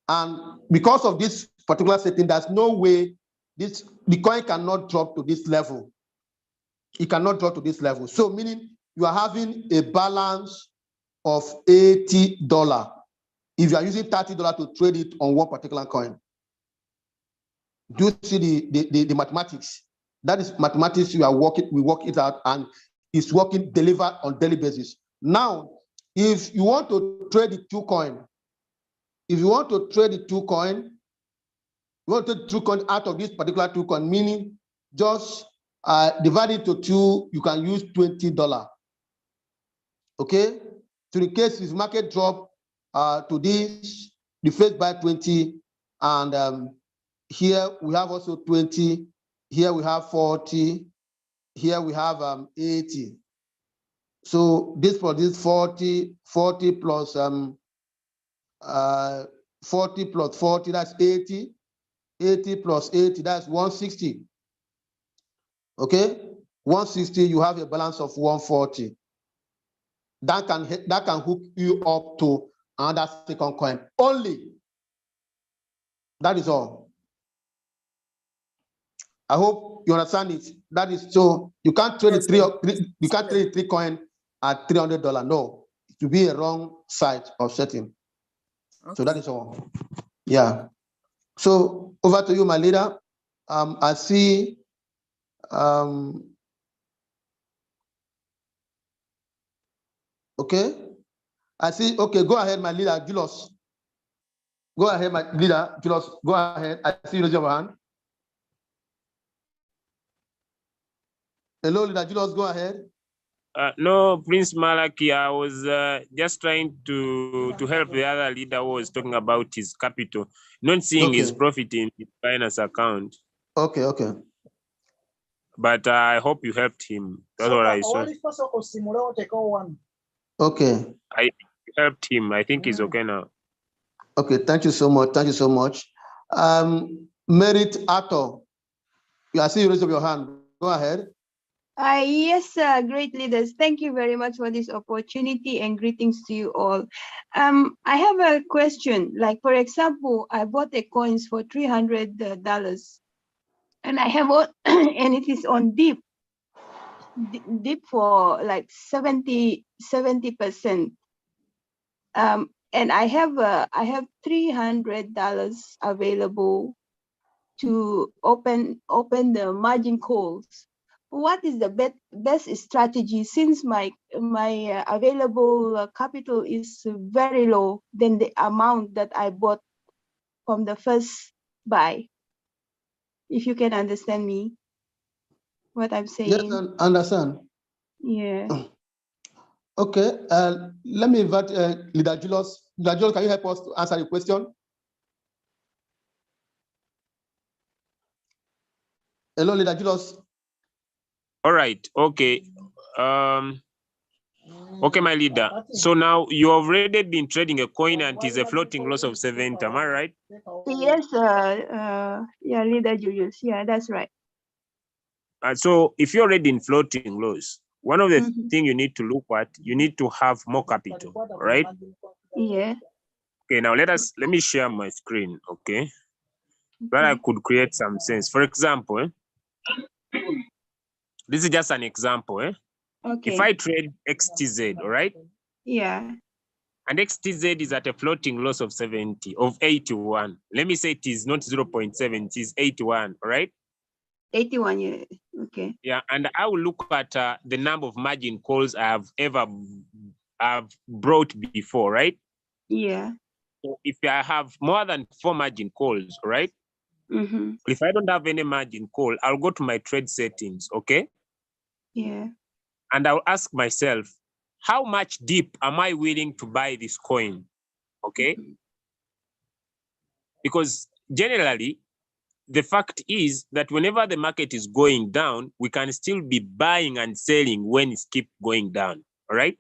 And because of this particular setting, there's no way the coin cannot drop to this level. It cannot drop to this level. So meaning you are having a balance of $80 if you are using $30 to trade it on one particular coin. Do you see the mathematics? That is mathematics. We work it out, and it's working delivered on daily basis. Now, if you want to trade the two coin, you want to trade the two coin out of this particular two coin, meaning just divide it to 2, you can use $20. Okay? So in case if market drop to this, the first buy 20, and here we have also 20, here we have 40, here we have 80. So this for this 40 plus 40 plus 40, that's 80. 80 plus 80, that's 160. Okay, 160, you have a balance of 140. That can hook you up to another second coin only. That is all. I hope you understand it. That is so you can't trade three coin at $300. No, it will be a wrong side of setting. Okay. So that is all. Yeah. So over to you, my leader. I see. Okay. I see. Okay, go ahead, my leader, Julius. Go ahead, my leader, Julius. Go ahead. I see you raise your hand. Hello, leader Julius. Go ahead. No, Prince Malaki, I was just trying to help the other leader who was talking about his capital, not seeing his profit in his finance account. Okay, okay. But I hope you helped him. That's what I saw. Okay. I helped him. I think he's okay now. Okay, thank you so much. Thank you so much. Merit Ato, I see you raise up your hand. Go ahead. Yes, great leaders. Thank you very much for this opportunity, and greetings to you all. I have a question. Like, for example, I bought the coins for $300, and I have and it is on dip for like 70%. And I have $300 available to open the margin calls. What is the best strategy, since my available capital is very low than the amount that I bought from the first buy? If you can understand me, what I'm saying. Yes, I understand. Yeah. Okay. Let me invite Leader Julius. Leader Julius, can you help us to answer the question? Hello, Leader Julius. All right. Okay. Okay, my leader. So now you have already been trading a coin and it is a floating loss of 70. Am I right? Yes. Yeah, Leader Julius. Yeah, that's right. So if you're already in floating loss, one of the things you need to look at, you need to have more capital, right? Yeah. Okay, now let me share my screen, okay? That I could create some sense. For example, this is just an example, Okay. If I trade XTZ, all right? Yeah. and XTZ is at a floating loss of 81. Let me say it is not 0.7, it is 81, all right? 81, yeah, okay. Yeah, and I will look at the number of margin calls I've brought before, right? Yeah. So if I have more than 4 margin calls, right? Mm-hmm. If I don't have any margin call, I'll go to my trade settings, okay? Yeah. And I'll ask myself, how much deep am I willing to buy this coin, okay? Mm-hmm. Because generally, the fact is that whenever the market is going down, we can still be buying and selling when it's keep going down, all right?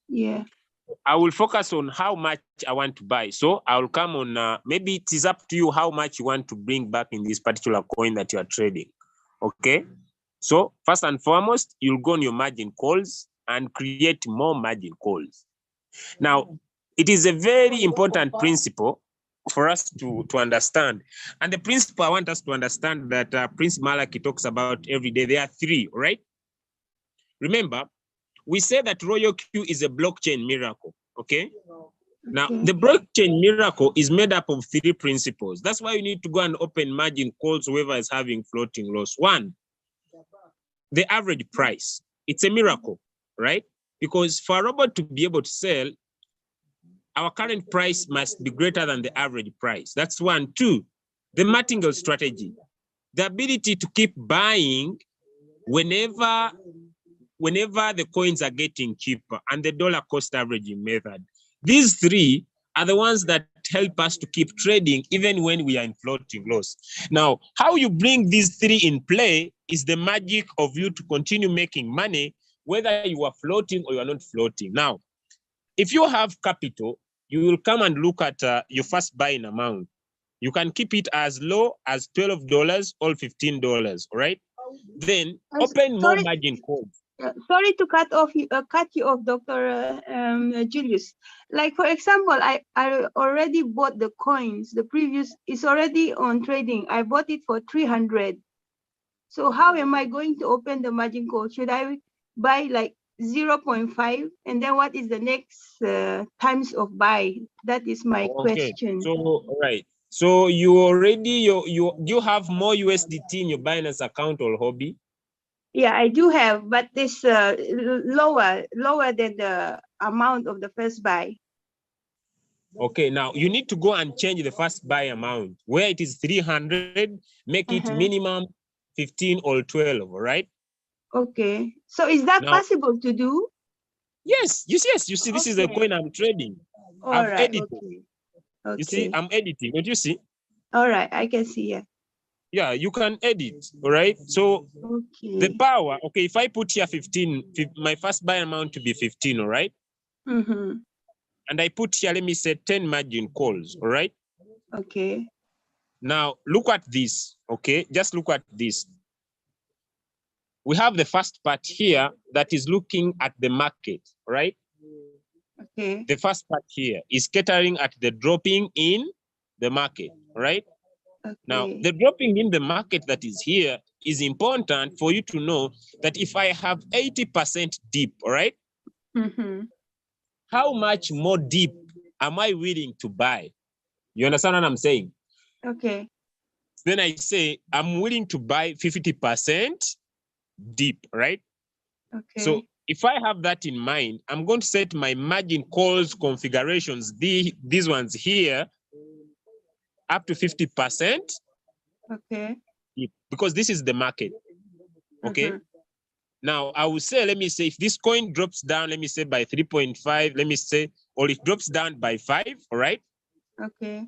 Yeah. I will focus on how much I want to buy. So I will come on, maybe it is up to you how much you want to bring back in this particular coin that you are trading, okay? So first and foremost, you'll go on your margin calls and create more margin calls. Now, it is a very important principle for us to understand. And the principle I want us to understand that Prince Malachi talks about every day, there are 3, right? Remember, we say that Royal Q is a blockchain miracle, okay? Now, the blockchain miracle is made up of 3 principles. That's why you need to go and open margin calls whoever is having floating loss. 1, the average price. It's a miracle, right? Because for a robot to be able to sell, our current price must be greater than the average price. That's 1. 2, the martingale strategy. The ability to keep buying whenever the coins are getting cheaper, and the dollar cost averaging method. These 3 are the ones that help us to keep trading even when we are in floating loss. Now, how you bring these 3 in play is the magic of you to continue making money, whether you are floating or you are not floating. Now, if you have capital, you will come and look at your first buying amount. You can keep it as low as $12 or $15, all right? Then open more margin calls. Sorry to cut you off, Dr. Julius. Like, for example, I already bought the coins. The previous is already on trading. I bought it for 300. So how am I going to open the margin call? Should I buy like 0.5? And then what is the next times of buy? That is my question. So, all right. So you already, you have more USDT in your Binance account or hobby? Yeah, I do have, but this lower than the amount of the first buy. Okay, now you need to go and change the first buy amount. Where it is 300, make it minimum 15 or 12, all right? Okay, so is that possible to do? Yes, you see, this is the coin I'm trading. I've edited. Okay. You see, I'm editing, don't you see? All right, I can see, yeah. Yeah, you can edit, all right? So the power, okay, if I put here 15, my first buy amount to be 15, all right? Mm-hmm. And I put here, let me say 10 margin calls, all right? Okay. Now, look at this, okay? Just look at this. We have the first part here that is looking at the market, right? Okay. The first part here is catering at the dropping in the market, right? Okay. Now, the dropping in the market that is here is important for you to know that if I have 80% deep, all right? Mm-hmm. How much more deep am I willing to buy? You understand what I'm saying? Okay. Then I say, I'm willing to buy 50% deep, right? Okay. So if I have that in mind, I'm going to set my margin calls configurations, these ones here, up to 50%. Okay. Because this is the market. Okay. Now I will say, let me say, if this coin drops down, let me say by 3.5, let me say, or it drops down by 5, all right? Okay.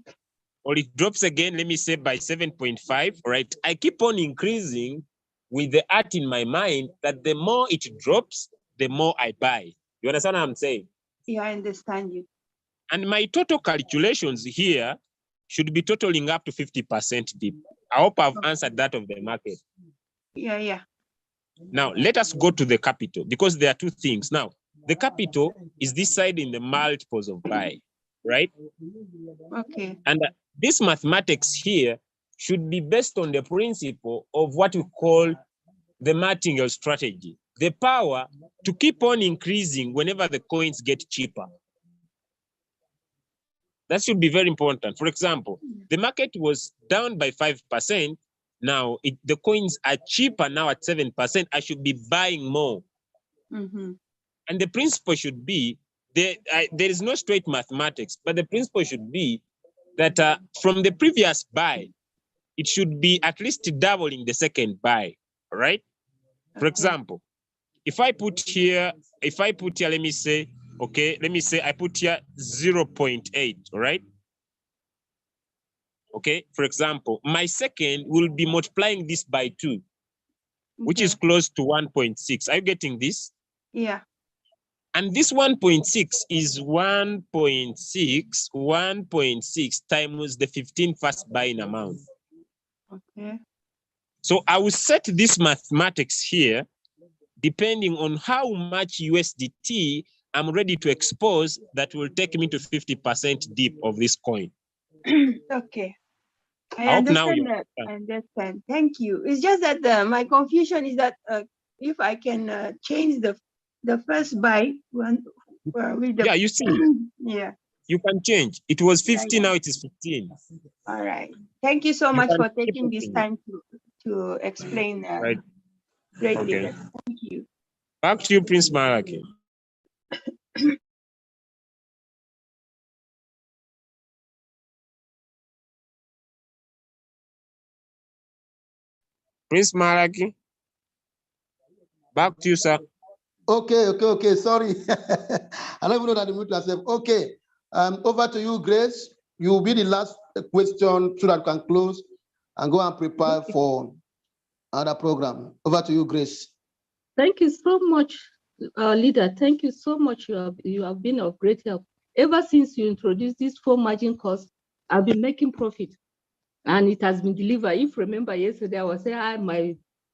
Or it drops again, let me say by 7.5, all right? I keep on increasing with the art in my mind that the more it drops, the more I buy. You understand what I'm saying? Yeah, I understand you. And my total calculations here should be totaling up to 50% deep. I hope I've answered that of the market. Yeah. Now, let us go to the capital because there are 2 things. Now, the capital is this side in the multiples of buy, right? Okay. And this mathematics here should be based on the principle of what we call the martingale strategy, the power to keep on increasing whenever the coins get cheaper. That should be very important. For example, the market was down by 5%. Now the coins are cheaper now at 7%. I should be buying more. Mm-hmm. And the principle should be, there is no straight mathematics, but the principle should be that from the previous buy, it should be at least doubling the second buy, all right? For example, if I put here, let me say, okay, let me say I put here 0.8, all right? Okay, for example, my second will be multiplying this by 2, which is close to 1.6. Are you getting this? Yeah. And this 1.6 is 1.6 times the 15 first buying amount. Okay. So I will set this mathematics here, depending on how much USDT I'm ready to expose, that will take me to 50% dip of this coin. Okay. I hope now understand you that. I understand. Thank you. It's just that my confusion is that if I can change the first buy one with the you see. Yeah. You can change. It was 50, now it is 15. All right. Thank you so much for taking this time to explain. Right. Great Okay. leader. Thank you. Back to you, Prince Malaki. Prince Malaki. Back to you, sir. Okay. Sorry. I don't even know that I mute myself. Okay. Over to you, Grace. You will be the last question so that we can close and go and prepare for another program. Over to you, Grace. Thank you so much, leader. Thank you so much. You have been of great help. Ever since you introduced these 4 margin calls, I've been making profit, and it has been delivered. If you remember yesterday, I was saying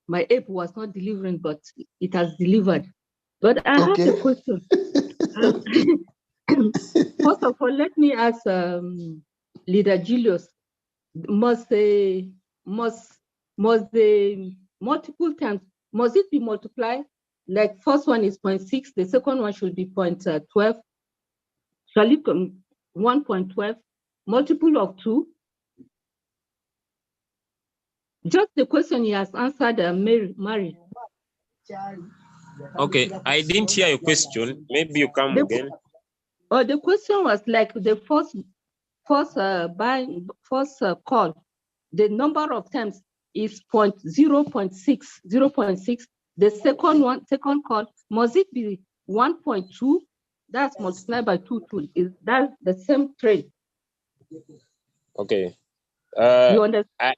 my app was not delivering, but it has delivered. But I have a question. First of all, let me ask Leader Julius, must the multiple times, must it be multiplied? Like first one is 0.6, the second one should be 0.12. Shall it come 1.12, multiple of 2? Just the question he has answered, Mary. Okay, I didn't hear your question. Maybe you come again. The question was like the first call, the number of times is 0.6. The second call, must it be 1.2? That's multiplied by 2. Is that the same trade? Okay. You understand?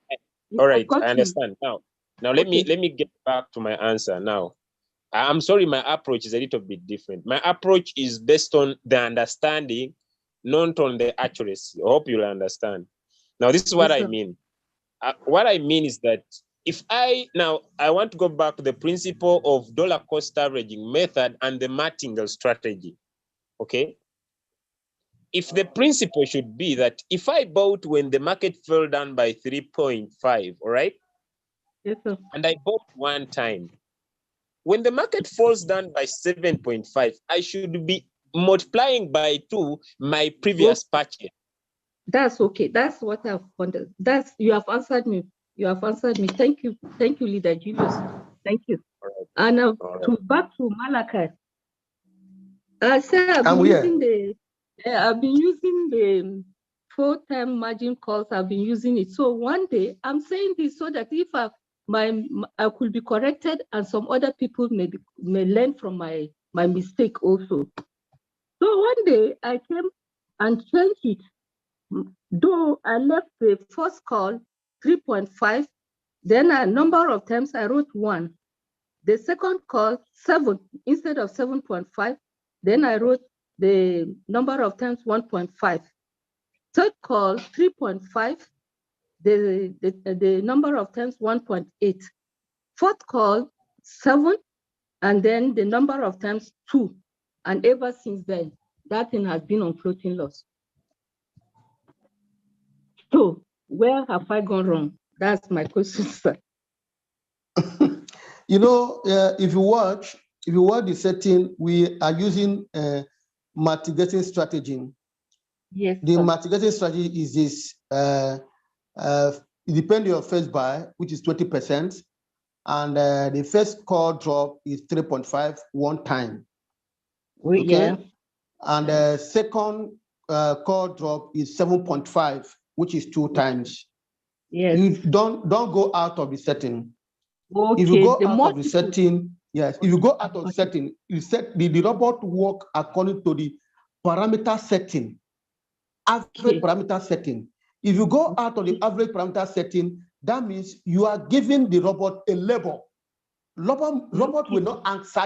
All right, I understand. Now let me get back to my answer now. I'm sorry, my approach is a little bit different. My approach is based on the understanding, not on the accuracy. I hope you'll understand. Now, this is what I mean. What I mean is that if I want to go back to the principle of dollar cost averaging method and the martingale strategy, okay? If the principle should be that if I bought when the market fell down by 3.5, all right? Yes, sir. And I bought one time. When the market falls down by 7.5, I should be multiplying by 2 my previous purchase. That's okay. That's what I've wondered. You have answered me. Thank you, Leader Julius. Thank you. Right. And back to Malachi. I've been using the 4-time margin calls. I've been using it. So one day I'm saying this so that if I could be corrected and some other people may learn from my mistake also. So one day I came and changed it. Though I left the first call 3.5, then a number of times I wrote 1. The second call 7 instead of 7.5, then I wrote the number of times 1.5. Third call 3.5, the number of times 1.8. Fourth call 7, and then the number of times 2. And ever since then, that thing has been on floating loss. So where have I gone wrong? That's my question, sir. If you watch the setting, we are using mitigating strategy. Yes. The Sir. mitigating strategy is this. It depends on your first buy, which is 20%, and the first call drop is 3.5 one time. Okay. Yeah. And the second call drop is 7.5, which is 2 times. Yes. You don't go out of the setting. Okay. If you go The out of the multiple. setting, yes, if you go out of the setting, you set the robot work according to the parameter setting, average parameter setting. If you go out of the average parameter setting, that means you are giving the robot a label. Robot will not answer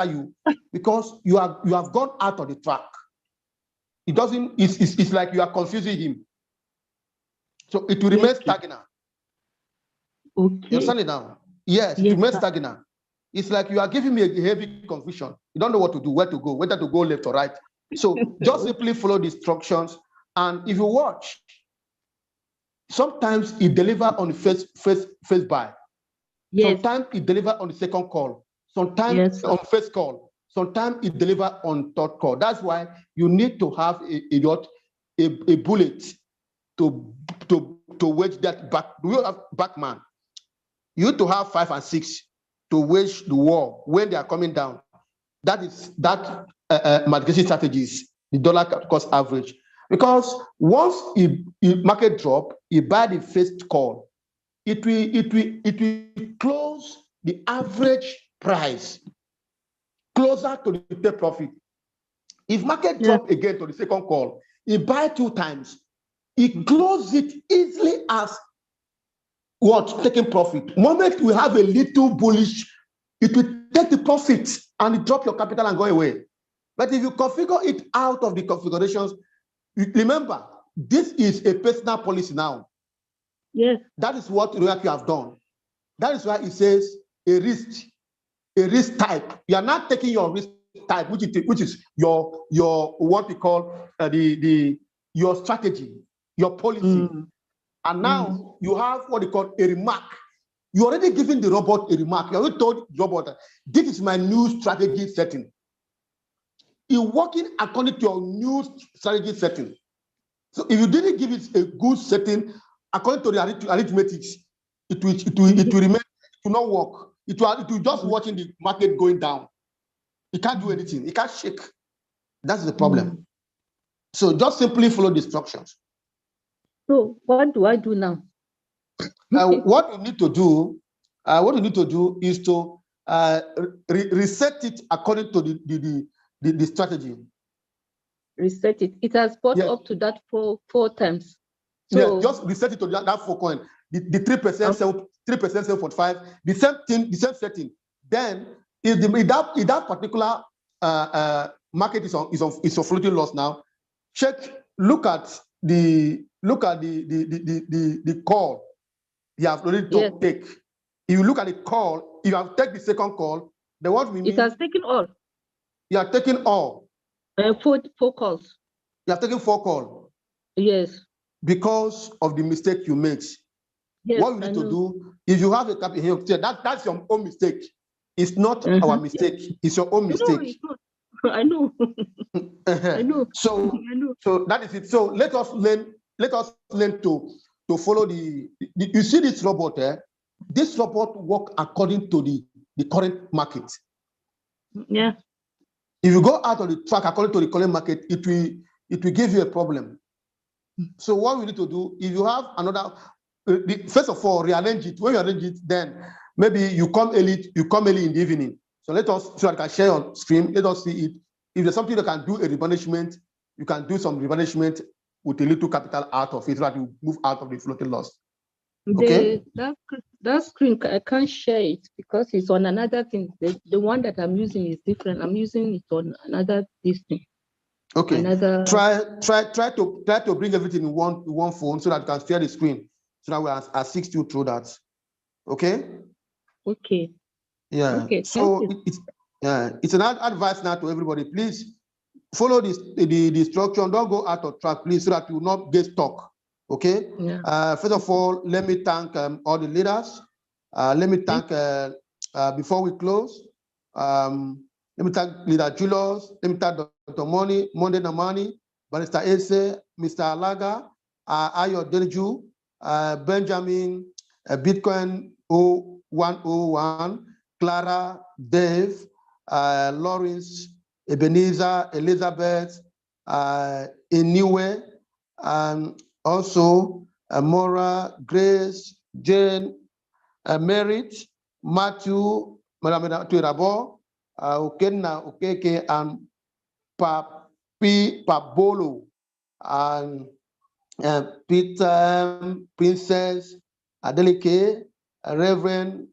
you because you have gone out of the track. It doesn't, it's like you are confusing him. So it will remain stagnant. Okay. You understand it now? Yes, it remains stagnant. It's like you are giving me a heavy confusion. You don't know what to do, where to go, whether to go left or right. So just simply follow the instructions. And if you watch, sometimes it delivers on the first buy. Yes. Sometimes it delivers on the second call. Sometimes on first call. Sometimes it delivers on third call. That's why you need to have a bullet to wage that back. You have backman. You need to have 5 and 6 to wage the war when they are coming down. That is mitigation strategies, the dollar cost average. Because once it market drop, you buy the first call, it will close the average price closer to the take profit. If market drop again to the second call, you buy 2 times, it closes it easily as what? Taking profit. Moment we have a little bullish, it will take the profit and drop your capital and go away. But if you configure it out of the configurations, remember, this is a personal policy now. Yes. That is what you have done. That is why it says a risk type. You are not taking your risk type, which is your what we call your strategy, your policy. And now you have what they call a remark. You already given the robot a remark. You already told the robot that this is my new strategy setting. You're working according to your new strategy setting. So if you didn't give it a good setting according to the arithmetics, it will remain, it will not work. It will just watching the market going down. It can't do anything. It can't shake. That's the problem. So just simply follow the instructions. So what do I do now? What you need to do is to reset it according to the strategy. Reset it. It has bought up to that four times. So just reset it to that 4 coin. The 3%, 3%, 7.5, the same thing, the same setting. Then if that particular market is on floating loss now, look at the call you have already take. If you look at the call, if you have taken the second call, then what we mean? It has taken all. You are taking all. 4 calls. You have taken 4 calls. Yes. Because of the mistake you made. Yes, what you need to do, if you have a capital here, that's your own mistake. It's not our mistake. Yes. It's your own mistake. No, I know. I know. So that is it. So let us learn to follow the you see this robot there. This robot work according to the current market. Yeah. If you go out of the track according to the current market, it will give you a problem. So what we need to do, if you have another, first of all, rearrange it. When you arrange it, then maybe you come early in the evening. So so I can share on stream. Let us see it. If there's something that can do a replenishment, you can do some replenishment with a little capital out of it, so that you move out of the floating loss. Okay. That screen, I can't share it because it's on another thing. The one that I'm using is different. I'm using it on another thing. Okay. Try to bring everything in one phone so that you can share the screen, so that we assist you through that. Okay. Okay. Yeah. Okay. So it's an advice now to everybody. Please follow the instruction. Don't go out of track, please, so that you will not get stuck. Okay. Yeah. First of all, let me thank all the leaders. Let me thank before we close. Let me thank Leader Julius. Let me thank Dr. Monday Namani, Barrister Ese, Mr. Alaga, Ayo Denju, Benjamin, Bitcoin 0101, Clara, Dave, Lawrence, Ebenezer, Elizabeth, Iniwe, also Mora, Grace, Jane, Merit, Matthew, Madame Rabo, Ukena, Ukeke, and Pabolo, and Peter, Princess, Adelike, Reverend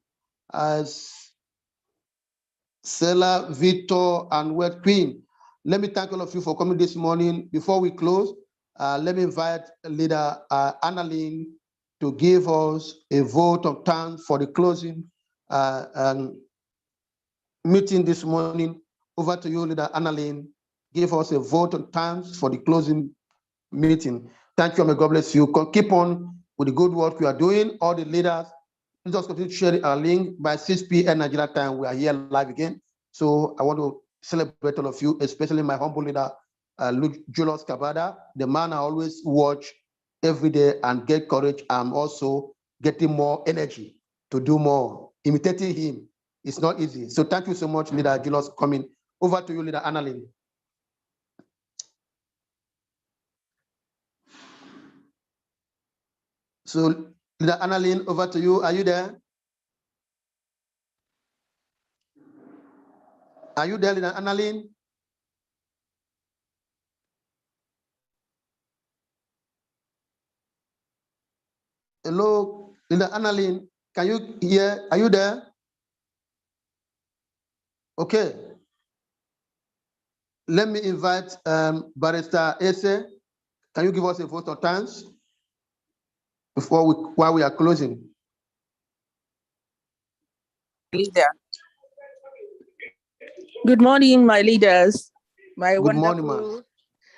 Sela, Victor, and Word Queen. Let me thank all of you for coming this morning. Before we close, let me invite Leader Annalyn to give us a vote of thanks for the closing meeting this morning. Over to you, Leader Annalyn. Give us a vote of thanks for the closing meeting. Thank you, and may God bless you. Keep on with the good work you are doing. All the leaders, just continue to share our link. By 6 p.m. Nigeria time, we are here live again. So I want to celebrate all of you, especially my humble leader, Julius Kabada, the man I always watch every day and get courage. I'm also getting more energy to do more. Imitating him is not easy. So thank you so much, Leader Julius, coming. Over to you, Leader Annalyn. So, Leader Annalyn, over to you. Are you there? Are you there, Leader Annalyn? Hello, Leader Annalyn. Can you hear? Are you there? Okay. Let me invite Barrister Ese. Can you give us a vote of thanks while we are closing? Leader. Good morning, my leaders, my Good wonderful morning,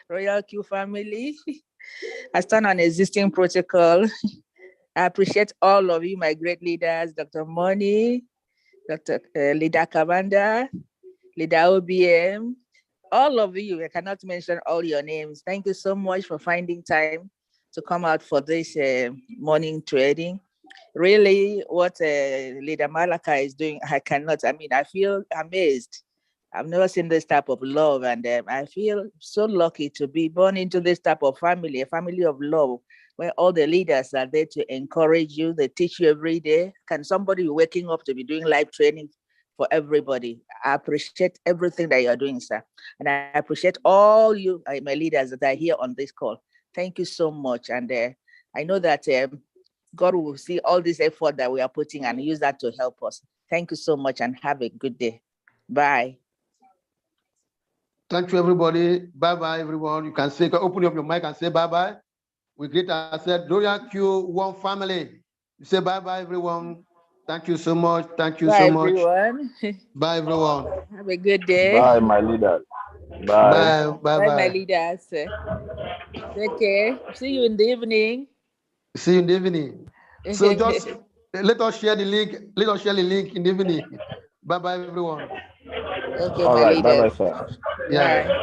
Royal Q family. I stand on existing protocol. I appreciate all of you, my great leaders, Dr. Moni, Dr. Leader Kabanda, Leader OBM, all of you. I cannot mention all your names. Thank you so much for finding time to come out for this morning trading. Really, what Leader Malaka is doing, I feel amazed. I've never seen this type of love, and I feel so lucky to be born into this type of family, a family of love, where all the leaders are there to encourage you. They teach you every day. Can somebody be waking up to be doing live training for everybody? I appreciate everything that you're doing, sir. And I appreciate all you, my leaders that are here on this call. Thank you so much. And I know that God will see all this effort that we are putting and use that to help us. Thank you so much and have a good day. Bye. Thank you, everybody. Bye-bye, everyone. You can open up your mic and say bye-bye. We greet ourselves, Royal Q One family. You say bye-bye, everyone. Thank you so much. Thank you Bye, so much. everyone. Bye, everyone. Have a good day. Bye, my leaders. Bye. Bye, Bye-bye. my leaders. Take care. See you in the evening. See you in the evening. So just let us share the link. Let us share the link in the evening. Bye-bye, everyone. Okay, All my right. leaders. Bye-bye, sir. Yeah. Bye.